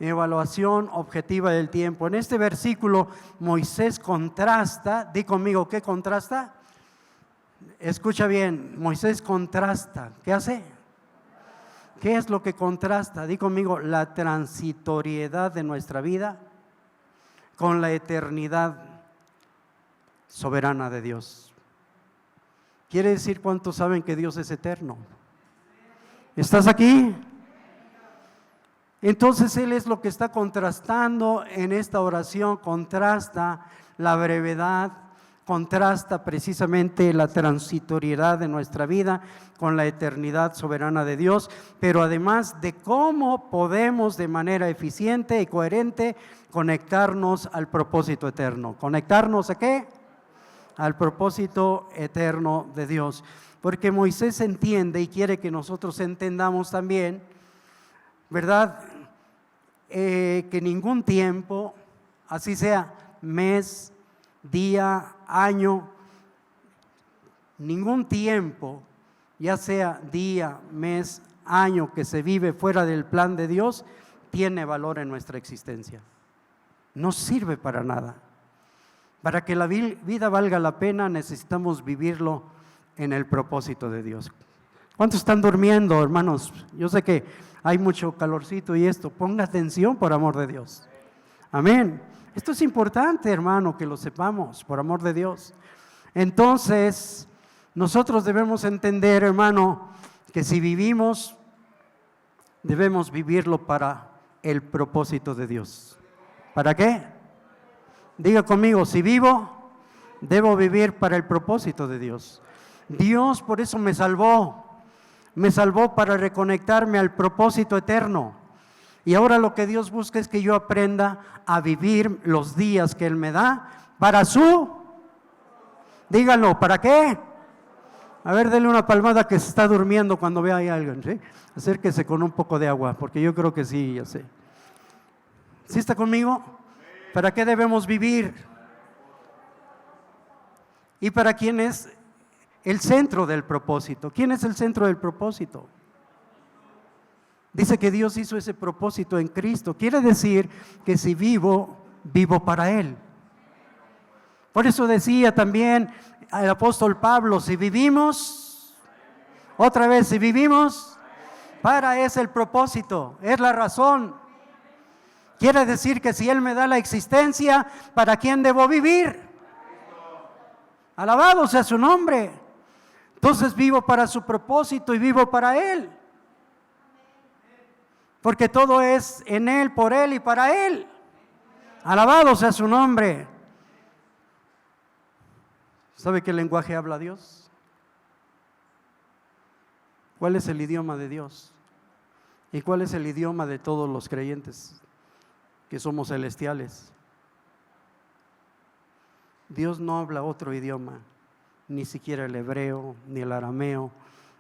Evaluación objetiva del tiempo. En este versículo Moisés contrasta, di conmigo, ¿qué contrasta? Escucha bien, Moisés contrasta, ¿qué hace? ¿Qué es lo que contrasta? Di conmigo, la transitoriedad de nuestra vida con la eternidad soberana de Dios. Quiere decir, ¿cuántos saben que Dios es eterno? ¿Estás aquí? Entonces Él es lo que está contrastando en esta oración, contrasta la brevedad, contrasta precisamente la transitoriedad de nuestra vida con la eternidad soberana de Dios, pero además de cómo podemos de manera eficiente y coherente conectarnos al propósito eterno. ¿Conectarnos a qué? Al propósito eterno de Dios. Porque Moisés entiende y quiere que nosotros entendamos también, ¿verdad? Que ningún tiempo, así sea mes, día, año, ningún tiempo, ya sea día, mes, año que se vive fuera del plan de Dios, tiene valor en nuestra existencia. No sirve para nada. Para que la vida valga la pena necesitamos vivirlo en el propósito de Dios. ¿Cuántos están durmiendo, hermanos? Yo sé que hay mucho calorcito y esto, ponga atención por amor de Dios. Amén. Esto es importante, hermano, que lo sepamos, por amor de Dios. Entonces, nosotros debemos entender, hermano, que si vivimos, debemos vivirlo para el propósito de Dios. ¿Para qué? Diga conmigo, si vivo, debo vivir para el propósito de Dios. Dios por eso me salvó para reconectarme al propósito eterno. Y ahora lo que Dios busca es que yo aprenda a vivir los días que Él me da para díganlo, ¿para qué? A ver, denle una palmada que se está durmiendo cuando vea ahí a alguien, ¿sí? Acérquese con un poco de agua, porque yo creo que sí, ya sé. ¿Sí está conmigo? ¿Para qué debemos vivir? ¿Y para quién es el centro del propósito? ¿Quién es el centro del propósito? Dice que Dios hizo ese propósito en Cristo. Quiere decir que si vivo, vivo para Él. Por eso decía también el apóstol Pablo, si vivimos, otra vez, si vivimos, para es el propósito, es la razón. Quiere decir que si Él me da la existencia, ¿para quién debo vivir? Alabado sea su nombre. Entonces vivo para su propósito y vivo para Él. Porque todo es en Él, por Él y para Él. Alabado sea su nombre. ¿Sabe qué lenguaje habla Dios? ¿Cuál es el idioma de Dios? ¿Y cuál es el idioma de todos los creyentes que somos celestiales? Dios no habla otro idioma, ni siquiera el hebreo, ni el arameo,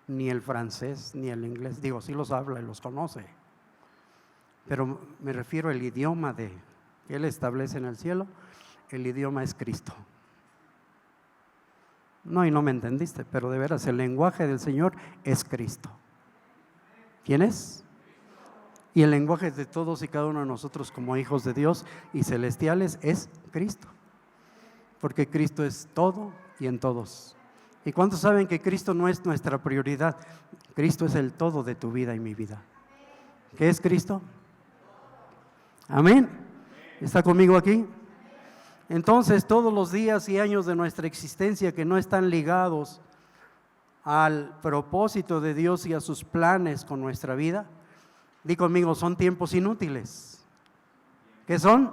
ni el francés, ni el inglés. Digo, sí los habla y los conoce, pero me refiero al idioma de que Él establece en el cielo, el idioma es Cristo. No, y no me entendiste, pero de veras el lenguaje del Señor es Cristo. ¿Quién es? Y el lenguaje de todos y cada uno de nosotros como hijos de Dios y celestiales es Cristo. Porque Cristo es todo y en todos. ¿Y cuántos saben que Cristo no es nuestra prioridad? Cristo es el todo de tu vida y mi vida. ¿Qué es Cristo? Amén. ¿Está conmigo aquí? Entonces, todos los días y años de nuestra existencia que no están ligados al propósito de Dios y a sus planes con nuestra vida, di conmigo, son tiempos inútiles. ¿Qué son?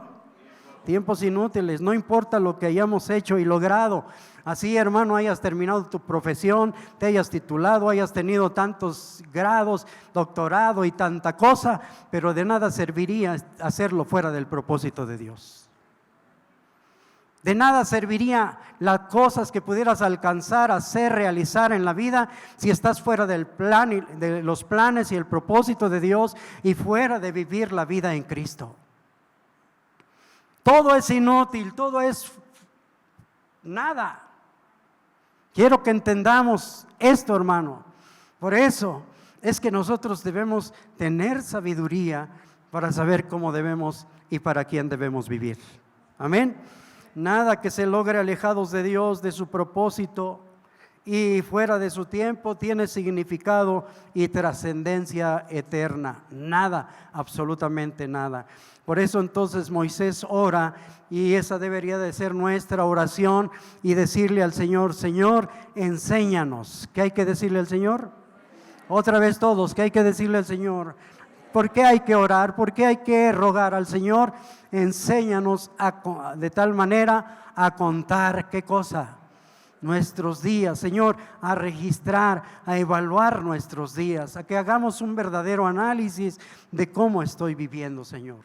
Tiempos inútiles. No importa lo que hayamos hecho y logrado. Así, hermano, hayas terminado tu profesión, te hayas titulado, hayas tenido tantos grados, doctorado y tanta cosa, pero de nada serviría hacerlo fuera del propósito de Dios. De nada serviría las cosas que pudieras alcanzar, hacer, realizar en la vida si estás fuera del plan, de los planes y el propósito de Dios y fuera de vivir la vida en Cristo. Todo es inútil, todo es nada. Quiero que entendamos esto, hermano. Por eso es que nosotros debemos tener sabiduría para saber cómo debemos y para quién debemos vivir. Amén. Nada que se logre alejados de Dios, de su propósito y fuera de su tiempo tiene significado y trascendencia eterna. Nada, absolutamente nada. Por eso entonces Moisés ora y esa debería de ser nuestra oración y decirle al Señor, Señor, enséñanos. ¿Qué hay que decirle al Señor? Otra vez todos, ¿qué hay que decirle al Señor? ¿Por qué hay que orar? ¿Por qué hay que rogar al Señor? Enséñanos de tal manera a contar, ¿qué cosa? Nuestros días, Señor, a registrar, a evaluar nuestros días, a que hagamos un verdadero análisis de cómo estoy viviendo, Señor.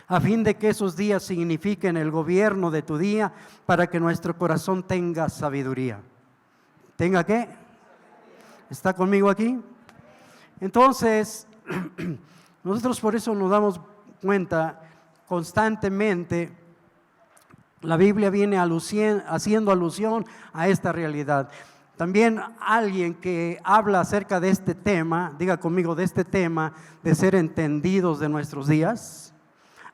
A fin de que esos días signifiquen el gobierno de tu día para que nuestro corazón tenga sabiduría. ¿Tenga qué? ¿Está conmigo aquí? Entonces, nosotros por eso nos damos cuenta constantemente, la Biblia viene haciendo alusión a esta realidad. También alguien que habla acerca de este tema, diga conmigo, de este tema de ser entendidos de nuestros días,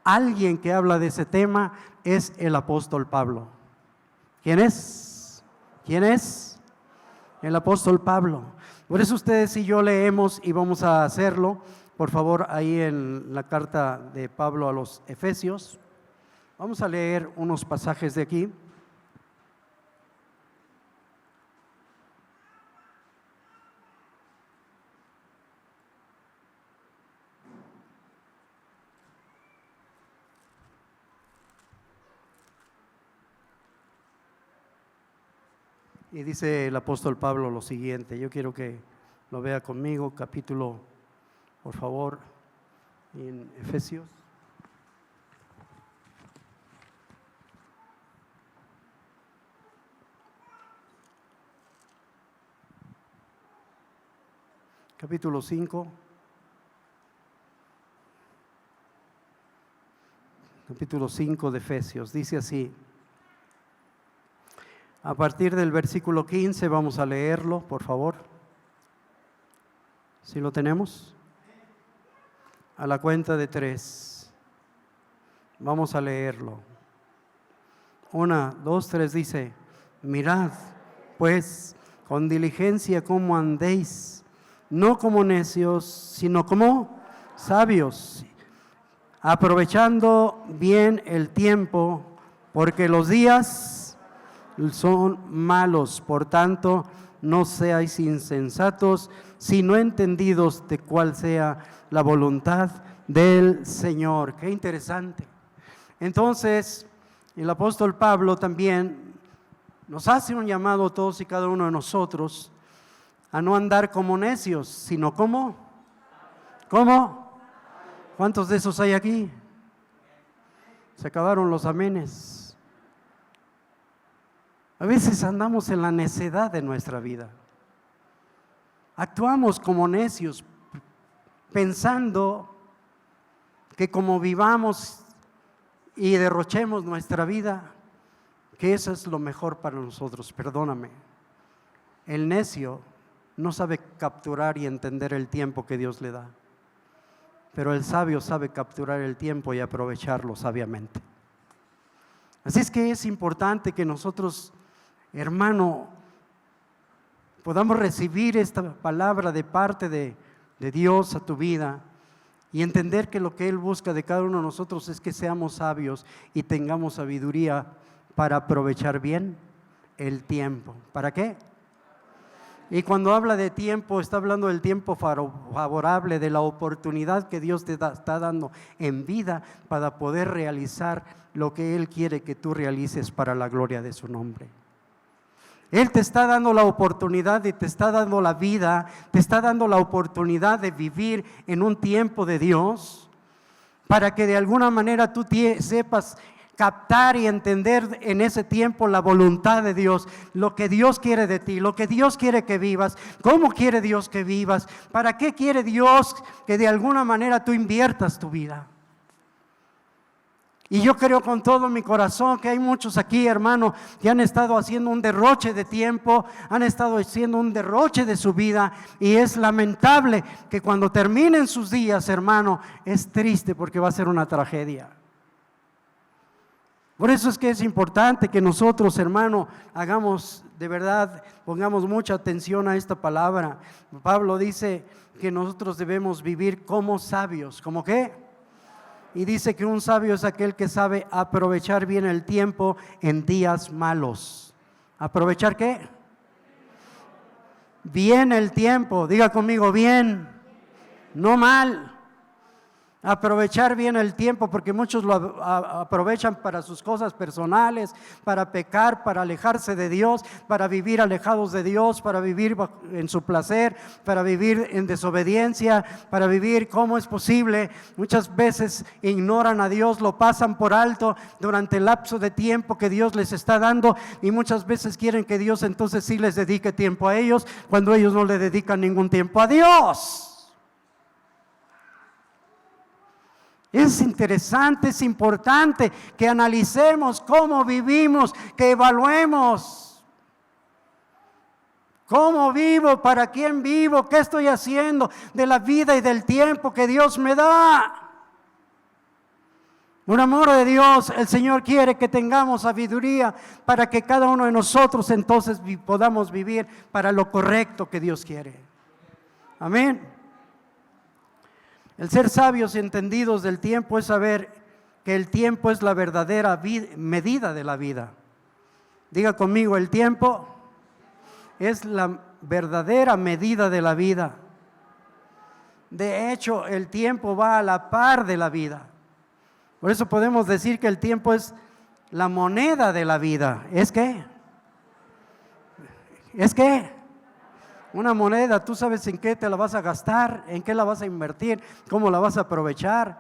alguien que habla de ese tema es el apóstol Pablo. ¿Quién es? ¿Quién es? El apóstol Pablo. Por eso ustedes y yo leemos y vamos a hacerlo, por favor, ahí en la carta de Pablo a los Efesios. Vamos a leer unos pasajes de aquí. Y dice el apóstol Pablo lo siguiente, yo quiero que lo vea conmigo, capítulo, por favor, en Efesios. Capítulo 5. Capítulo 5 de Efesios, dice así. A partir del versículo 15 vamos a leerlo, por favor. ¿Sí lo tenemos? A la cuenta de 3. Vamos a leerlo. 1, 2, 3 dice: mirad, pues, con diligencia cómo andéis, no como necios, sino como sabios, aprovechando bien el tiempo, porque los días son malos. Por tanto, no seáis insensatos, sino entendidos de cuál sea la voluntad del Señor. Qué interesante. Entonces, el apóstol Pablo también nos hace un llamado a todos y cada uno de nosotros a no andar como necios, sino como ¿cómo? ¿Cuántos de esos hay aquí? Se acabaron los amenes. A veces andamos en la necedad de nuestra vida. Actuamos como necios, pensando que como vivamos y derrochemos nuestra vida, que eso es lo mejor para nosotros. Perdóname, el necio no sabe capturar y entender el tiempo que Dios le da, pero el sabio sabe capturar el tiempo y aprovecharlo sabiamente. Así es que es importante que nosotros, hermano, podamos recibir esta palabra de parte de Dios a tu vida y entender que lo que Él busca de cada uno de nosotros es que seamos sabios y tengamos sabiduría para aprovechar bien el tiempo. ¿Para qué? Y cuando habla de tiempo, está hablando del tiempo favorable, de la oportunidad que Dios te está dando en vida para poder realizar lo que Él quiere que tú realices para la gloria de su nombre. Él te está dando la oportunidad y te está dando la vida, te está dando la oportunidad de vivir en un tiempo de Dios para que de alguna manera tú sepas captar y entender en ese tiempo la voluntad de Dios, lo que Dios quiere de ti, lo que Dios quiere que vivas, cómo quiere Dios que vivas, para qué quiere Dios que de alguna manera tú inviertas tu vida. Y yo creo con todo mi corazón que hay muchos aquí, hermano, que han estado haciendo un derroche de tiempo, han estado haciendo un derroche de su vida, y es lamentable que cuando terminen sus días, hermano, es triste porque va a ser una tragedia. Por eso es que es importante que nosotros, hermano, hagamos de verdad, pongamos mucha atención a esta palabra. Pablo dice que nosotros debemos vivir como sabios. ¿Cómo qué? Y dice que un sabio es aquel que sabe aprovechar bien el tiempo en días malos. ¿Aprovechar qué? Bien el tiempo. Diga conmigo, bien, no mal. Aprovechar bien el tiempo, porque muchos lo aprovechan para sus cosas personales, para pecar, para alejarse de Dios, para vivir alejados de Dios, para vivir en su placer, para vivir en desobediencia, para vivir como es posible. Muchas veces ignoran a Dios, lo pasan por alto durante el lapso de tiempo que Dios les está dando, y muchas veces quieren que Dios entonces sí les dedique tiempo a ellos, cuando ellos no le dedican ningún tiempo a Dios. Es interesante, es importante que analicemos cómo vivimos, que evaluemos cómo vivo, para quién vivo, qué estoy haciendo de la vida y del tiempo que Dios me da. Por amor de Dios, el Señor quiere que tengamos sabiduría para que cada uno de nosotros entonces podamos vivir para lo correcto que Dios quiere. Amén. El ser sabios y entendidos del tiempo es saber que el tiempo es la verdadera medida de la vida. Diga conmigo, el tiempo es la verdadera medida de la vida. De hecho, el tiempo va a la par de la vida. Por eso podemos decir que el tiempo es la moneda de la vida. ¿Es qué? ¿Es qué? Una moneda, tú sabes en qué te la vas a gastar, en qué la vas a invertir, cómo la vas a aprovechar.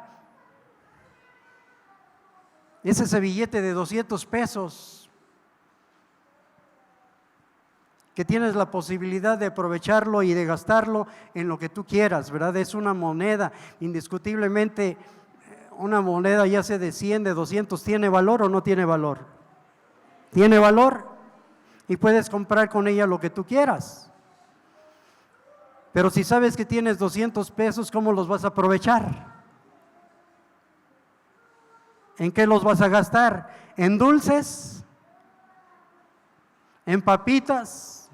Es ese billete de 200 pesos que tienes la posibilidad de aprovecharlo y de gastarlo en lo que tú quieras, ¿verdad? Es una moneda, indiscutiblemente una moneda, ya sea de 100, de 200, ¿tiene valor o no tiene valor? Tiene valor y puedes comprar con ella lo que tú quieras. Pero si sabes que tienes 200 pesos, ¿cómo los vas a aprovechar? ¿En qué los vas a gastar? ¿En dulces? ¿En papitas?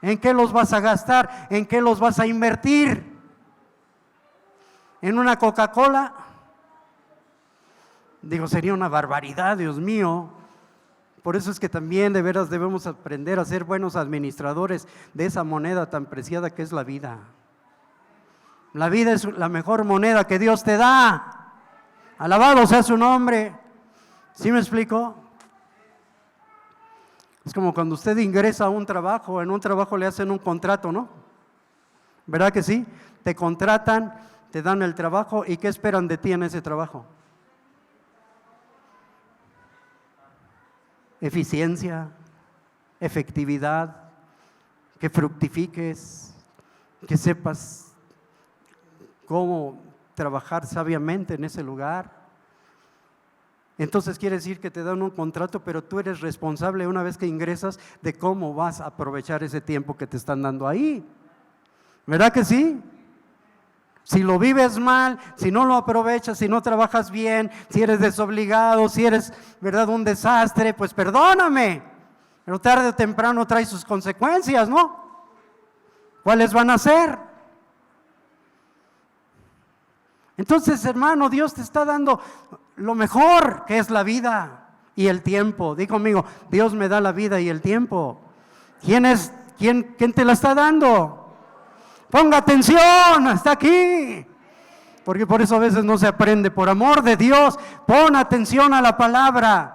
¿En qué los vas a gastar? ¿En qué los vas a invertir? ¿En una Coca-Cola? Digo, sería una barbaridad, Dios mío. Por eso es que también de veras debemos aprender a ser buenos administradores de esa moneda tan preciada que es la vida. La vida es la mejor moneda que Dios te da. Alabado sea su nombre. ¿Sí me explico? Es como cuando usted ingresa a un trabajo, en un trabajo le hacen un contrato, ¿no? ¿Verdad que sí? Te contratan, te dan el trabajo, ¿y qué esperan de ti en ese trabajo? Eficiencia, efectividad, que fructifiques, que sepas cómo trabajar sabiamente en ese lugar. Entonces quiere decir que te dan un contrato, pero tú eres responsable una vez que ingresas de cómo vas a aprovechar ese tiempo que te están dando ahí. ¿Verdad que sí? Si lo vives mal, si no lo aprovechas, si no trabajas bien, si eres desobligado, si eres, ¿verdad?, un desastre, pues perdóname, pero tarde o temprano trae sus consecuencias, ¿no? ¿Cuáles van a ser? Entonces, hermano, Dios te está dando lo mejor, que es la vida y el tiempo. Di conmigo, Dios me da la vida y el tiempo. ¿Quién te la está dando? Ponga atención, está aquí. Porque por eso a veces no se aprende. Por amor de Dios, pon atención a la palabra.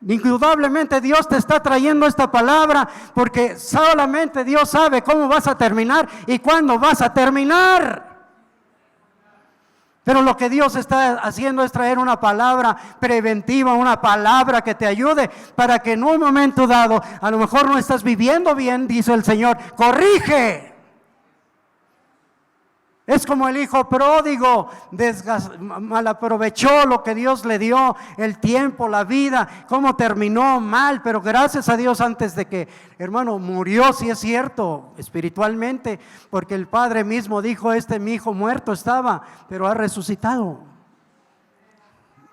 Indudablemente Dios te está trayendo esta palabra porque solamente Dios sabe cómo vas a terminar y cuándo vas a terminar. Pero lo que Dios está haciendo es traer una palabra preventiva, una palabra que te ayude para que en un momento dado, a lo mejor no estás viviendo bien, dice el Señor, corrige. Es como el hijo pródigo, malaprovechó lo que Dios le dio, el tiempo, la vida, cómo terminó mal, pero gracias a Dios antes de que, hermano, murió, sí es cierto, espiritualmente, porque el Padre mismo dijo, mi hijo muerto estaba, pero ha resucitado.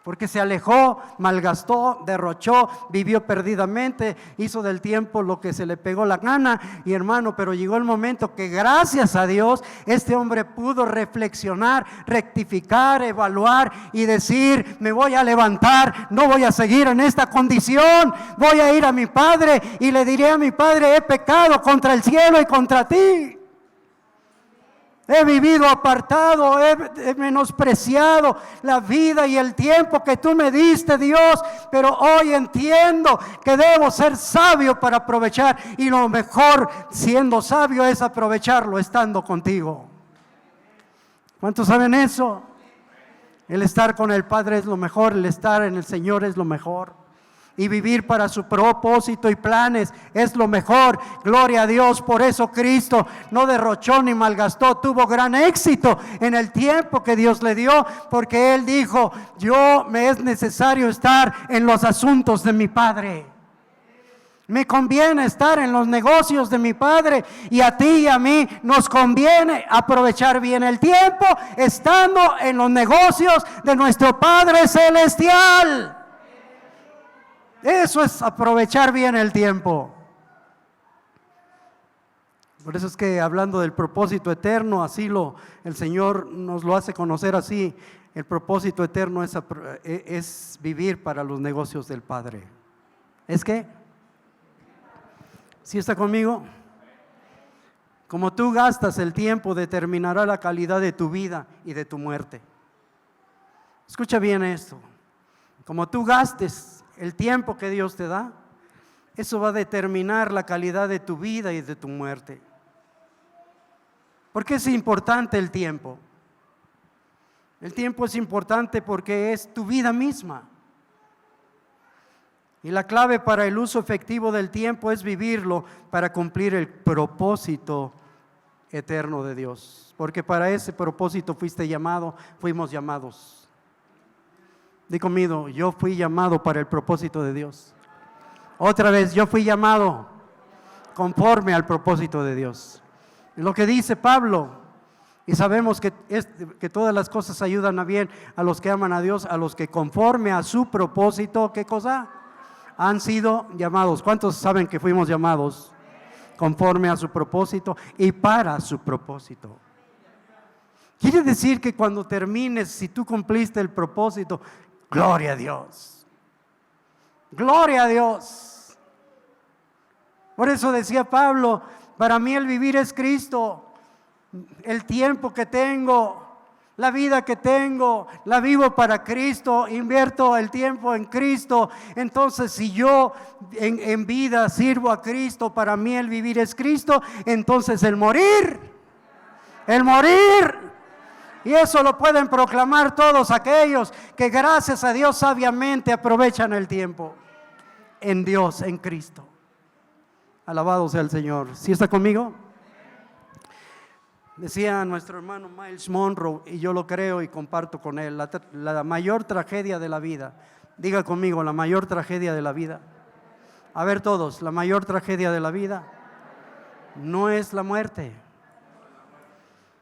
Porque se alejó, malgastó, derrochó, vivió perdidamente, hizo del tiempo lo que se le pegó la gana. Y hermano, pero llegó el momento que gracias a Dios, este hombre pudo reflexionar, rectificar, evaluar y decir, me voy a levantar, no voy a seguir en esta condición, voy a ir a mi padre y le diré a mi padre, he pecado contra el cielo y contra ti. He vivido apartado, he menospreciado la vida y el tiempo que tú me diste, Dios, pero hoy entiendo que debo ser sabio para aprovechar, y lo mejor siendo sabio es aprovecharlo estando contigo. ¿Cuántos saben eso? El estar con el Padre es lo mejor, el estar en el Señor es lo mejor. Y vivir para su propósito y planes es lo mejor. Gloria a Dios. Por eso Cristo no derrochó ni malgastó, tuvo gran éxito en el tiempo que Dios le dio, porque Él dijo, me es necesario estar en los asuntos de mi Padre. Me conviene estar en los negocios de mi Padre, y a ti y a mí nos conviene aprovechar bien el tiempo estando en los negocios de nuestro Padre Celestial. Eso es aprovechar bien el tiempo. Por eso es que hablando del propósito eterno, el Señor nos lo hace conocer así. El propósito eterno es vivir para los negocios del Padre. ¿Es qué? ¿Sí está conmigo? Como tú gastas el tiempo, determinará la calidad de tu vida y de tu muerte. Escucha bien esto. Como tú gastes el tiempo que Dios te da, eso va a determinar la calidad de tu vida y de tu muerte. ¿Por qué es importante el tiempo? El tiempo es importante porque es tu vida misma. Y la clave para el uso efectivo del tiempo es vivirlo para cumplir el propósito eterno de Dios. Porque para ese propósito fuimos llamados. Di conmigo, yo fui llamado para el propósito de Dios. Otra vez, yo fui llamado conforme al propósito de Dios. Y lo que dice Pablo, y sabemos que todas las cosas ayudan a bien a los que aman a Dios, a los que conforme a su propósito, ¿qué cosa? Han sido llamados. ¿Cuántos saben que fuimos llamados conforme a su propósito y para su propósito? Quiere decir que cuando termines, si tú cumpliste el propósito, gloria a Dios. Gloria a Dios. Por eso decía Pablo, para mí el vivir es Cristo. El tiempo que tengo, la vida que tengo, la vivo para Cristo, invierto el tiempo en Cristo. Entonces, si yo en vida sirvo a Cristo, para mí el vivir es Cristo, entonces el morir. Y eso lo pueden proclamar todos aquellos que gracias a Dios sabiamente aprovechan el tiempo en Dios, en Cristo. Alabado sea el Señor. ¿Sí está conmigo? Decía nuestro hermano Miles Monroe, y yo lo creo y comparto con él, la mayor tragedia de la vida, diga conmigo, la mayor tragedia de la vida. A ver todos, la mayor tragedia de la vida no es la muerte.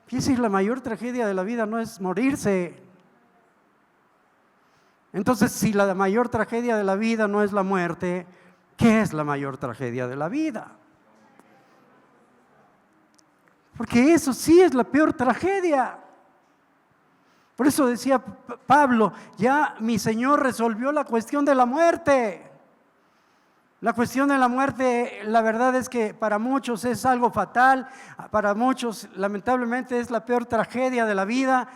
¿Qué decir? La mayor tragedia de la vida no es morirse. Entonces, si la mayor tragedia de la vida no es la muerte, ¿qué es la mayor tragedia de la vida? Porque eso sí es la peor tragedia. Por eso decía Pablo, ya mi Señor resolvió la cuestión de la muerte. La cuestión de la muerte, la verdad es que para muchos es algo fatal, para muchos lamentablemente es la peor tragedia de la vida.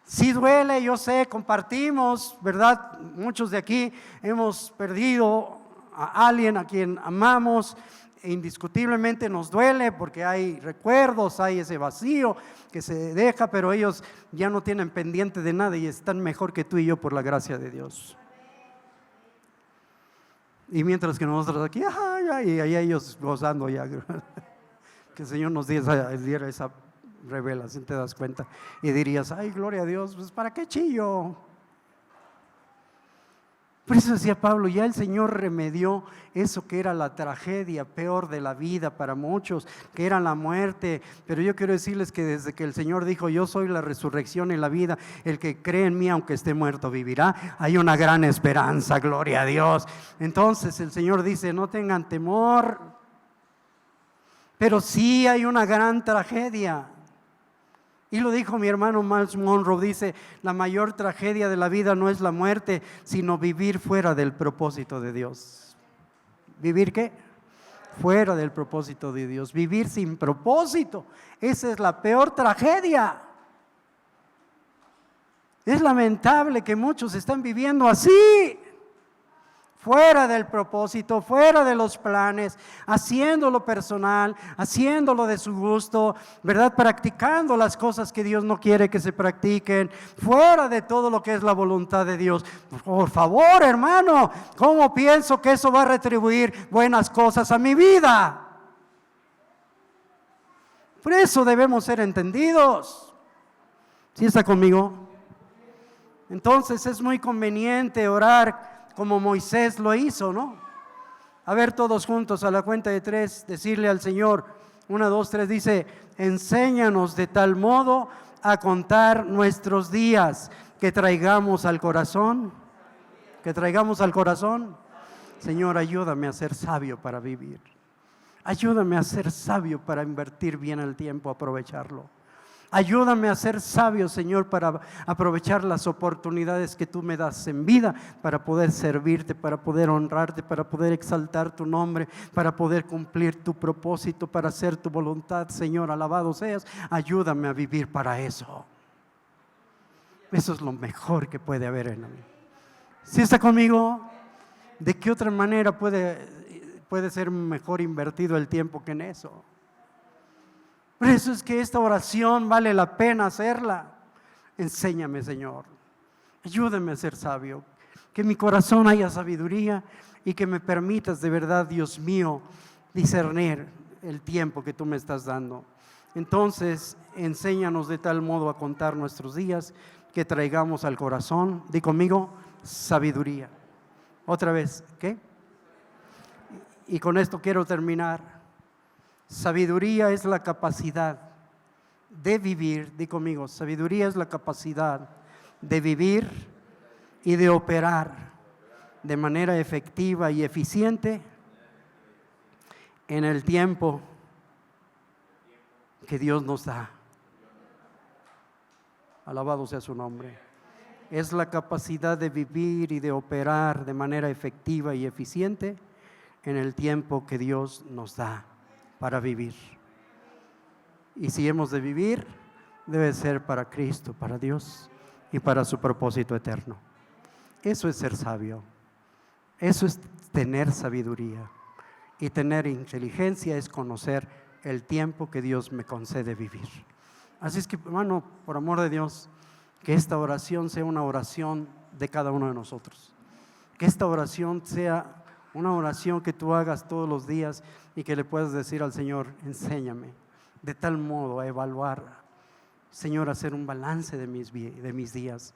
Sí duele, yo sé, compartimos, ¿verdad? Muchos de aquí hemos perdido a alguien a quien amamos. Indiscutiblemente nos duele porque hay recuerdos, hay ese vacío que se deja, pero ellos ya no tienen pendiente de nada y están mejor que tú y yo por la gracia de Dios. Y mientras que nosotros aquí, y ahí ellos gozando ya, que el Señor nos diera esa revelación, te das cuenta y dirías, ay, gloria a Dios, pues ¿para qué chillo? Por eso decía Pablo, ya el Señor remedió eso que era la tragedia peor de la vida para muchos, que era la muerte. Pero yo quiero decirles que desde que el Señor dijo, yo soy la resurrección y la vida, el que cree en mí aunque esté muerto vivirá, hay una gran esperanza, gloria a Dios. Entonces el Señor dice, no tengan temor, pero sí hay una gran tragedia. Y lo dijo mi hermano Miles Monroe, dice, la mayor tragedia de la vida no es la muerte, sino vivir fuera del propósito de Dios. ¿Vivir qué? Fuera del propósito de Dios. Vivir sin propósito, esa es la peor tragedia. Es lamentable que muchos están viviendo así. Fuera del propósito, fuera de los planes, haciéndolo personal, haciéndolo de su gusto, ¿verdad? Practicando las cosas que Dios no quiere que se practiquen, fuera de todo lo que es la voluntad de Dios. Por favor, hermano, ¿cómo pienso que eso va a retribuir buenas cosas a mi vida? Por eso debemos ser entendidos. ¿Sí está conmigo? Entonces es muy conveniente orar como Moisés lo hizo, ¿no? A ver todos juntos a la cuenta de 3, decirle al Señor, 1, 2, 3, dice, enséñanos de tal modo a contar nuestros días que traigamos al corazón, Señor, ayúdame a ser sabio para vivir, ayúdame a ser sabio para invertir bien el tiempo, aprovecharlo. Ayúdame a ser sabio, Señor, para aprovechar las oportunidades que tú me das en vida, para poder servirte, para poder honrarte, para poder exaltar tu nombre, para poder cumplir tu propósito, para hacer tu voluntad, Señor, alabado seas. Ayúdame a vivir para eso. Eso es lo mejor que puede haber en mí. ¿Sí está conmigo? ¿De qué otra manera puede ser mejor invertido el tiempo que en eso? Por eso es que esta oración vale la pena hacerla. Enséñame, Señor. Ayúdame a ser sabio. Que en mi corazón haya sabiduría y que me permitas de verdad, Dios mío, discernir el tiempo que tú me estás dando. Entonces, enséñanos de tal modo a contar nuestros días que traigamos al corazón, di conmigo, sabiduría. Otra vez, ¿qué? Y con esto quiero terminar. Sabiduría es la capacidad de vivir, di conmigo, sabiduría es la capacidad de vivir y de operar de manera efectiva y eficiente en el tiempo que Dios nos da. Alabado sea su nombre. Es la capacidad de vivir y de operar de manera efectiva y eficiente en el tiempo que Dios nos da para vivir. Y si hemos de vivir, debe ser para Cristo, para Dios y para su propósito eterno. Eso es ser sabio. Eso es tener sabiduría. Y tener inteligencia es conocer el tiempo que Dios me concede vivir. Así es que, hermano, por amor de Dios, que esta oración sea una oración de cada uno de nosotros. Que esta oración sea una oración que tú hagas todos los días y que le puedas decir al Señor, enséñame, de tal modo a evaluar, Señor, hacer un balance de mis días,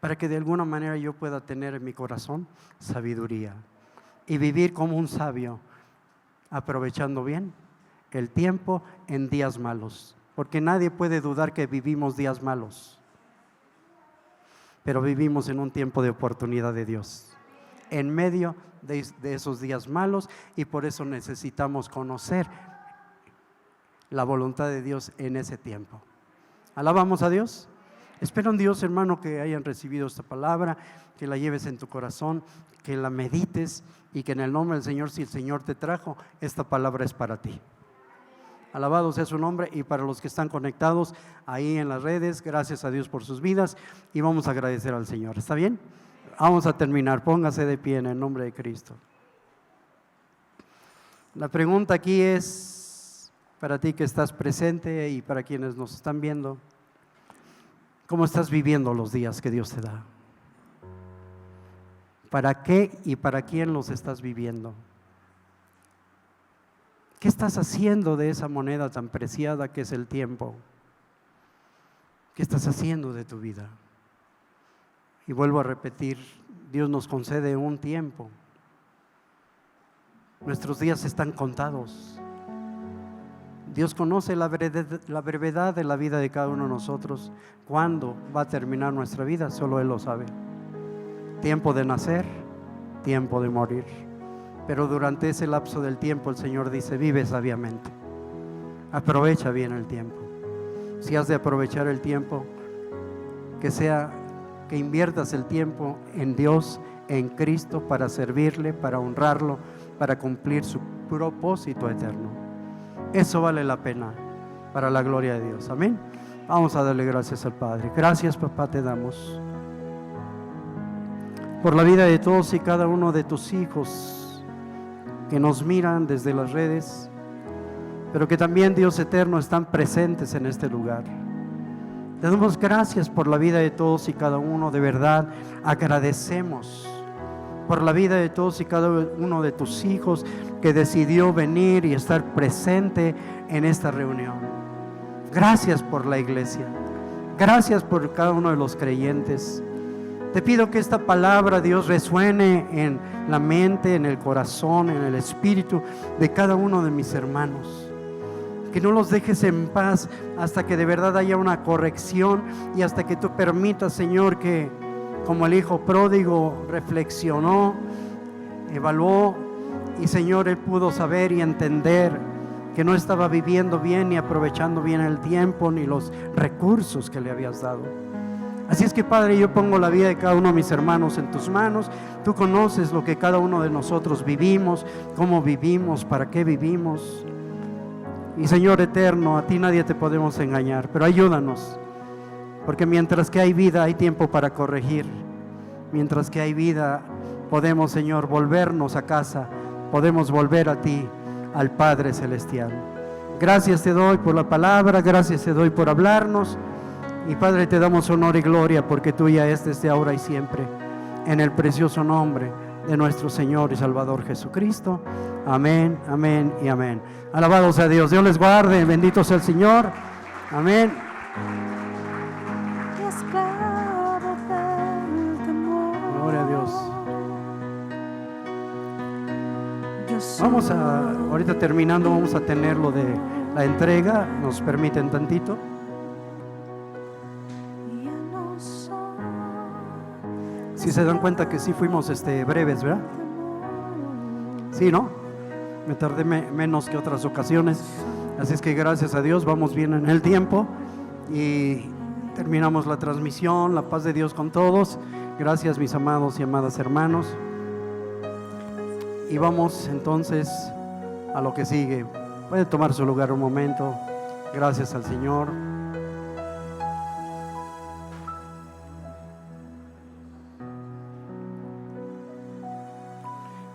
para que de alguna manera yo pueda tener en mi corazón sabiduría y vivir como un sabio, aprovechando bien el tiempo en días malos, porque nadie puede dudar que vivimos días malos, pero vivimos en un tiempo de oportunidad de Dios, en medio de esos días malos, y por eso necesitamos conocer la voluntad de Dios en ese tiempo. ¿Alabamos a Dios? Espero en Dios, hermano, que hayan recibido esta palabra, que la lleves en tu corazón, que la medites, y que en el nombre del Señor, si el Señor te trajo, esta palabra es para ti. Alabado sea su nombre. Y para los que están conectados ahí en las redes, gracias a Dios por sus vidas, y vamos a agradecer al Señor. ¿Está bien? Vamos a terminar. Póngase de pie en el nombre de Cristo. La pregunta aquí es para ti que estás presente y para quienes nos están viendo: ¿cómo estás viviendo los días que Dios te da? ¿Para qué y para quién los estás viviendo? ¿Qué estás haciendo de esa moneda tan preciada que es el tiempo? ¿Qué estás haciendo de tu vida? Y vuelvo a repetir, Dios nos concede un tiempo. Nuestros días están contados. Dios conoce la brevedad de la vida de cada uno de nosotros. ¿Cuándo va a terminar nuestra vida? Solo Él lo sabe. Tiempo de nacer, tiempo de morir. Pero durante ese lapso del tiempo el Señor dice: vive sabiamente, aprovecha bien el tiempo. Si has de aprovechar el tiempo, que inviertas el tiempo en Dios, en Cristo, para servirle, para honrarlo, para cumplir su propósito eterno. Eso vale la pena para la gloria de Dios. Amén. Vamos a darle gracias al Padre. Gracias, papá, te damos por la vida de todos y cada uno de tus hijos que nos miran desde las redes, pero que también, Dios eterno, están presentes en este lugar. Te damos gracias por la vida de todos y cada uno. De verdad agradecemos por la vida de todos y cada uno de tus hijos que decidió venir y estar presente en esta reunión. Gracias por la iglesia. Gracias por cada uno de los creyentes. Te pido que esta palabra, Dios, resuene en la mente, en el corazón, en el espíritu de cada uno de mis hermanos. Que no los dejes en paz hasta que de verdad haya una corrección, y hasta que tú permitas, Señor, que como el hijo pródigo reflexionó, evaluó, y Señor, él pudo saber y entender que no estaba viviendo bien ni aprovechando bien el tiempo ni los recursos que le habías dado. Así es que, Padre, yo pongo la vida de cada uno de mis hermanos en tus manos. Tú conoces lo que cada uno de nosotros vivimos, cómo vivimos, para qué vivimos. Y Señor eterno, a ti nadie te podemos engañar, pero ayúdanos, porque mientras que hay vida hay tiempo para corregir. Mientras que hay vida podemos, Señor, volvernos a casa, podemos volver a ti, al Padre Celestial. Gracias te doy por la palabra, gracias te doy por hablarnos. Y Padre, te damos honor y gloria, porque tuya es desde ahora y siempre, en el precioso nombre de nuestro Señor y Salvador Jesucristo. Amén, amén y amén. Alabado sea Dios. Dios les guarde, bendito sea el Señor. Amén. Gloria a Dios. Vamos a, ahorita terminando, vamos a tener lo de la entrega. ¿Nos permiten tantito? Si se dan cuenta que sí fuimos breves, ¿verdad? Sí, ¿no? Me tardé menos que otras ocasiones. Así es que gracias a Dios vamos bien en el tiempo y terminamos la transmisión. La paz de Dios con todos. Gracias, mis amados y amadas hermanos. Y vamos entonces a lo que sigue. Puede tomar su lugar un momento. Gracias al Señor.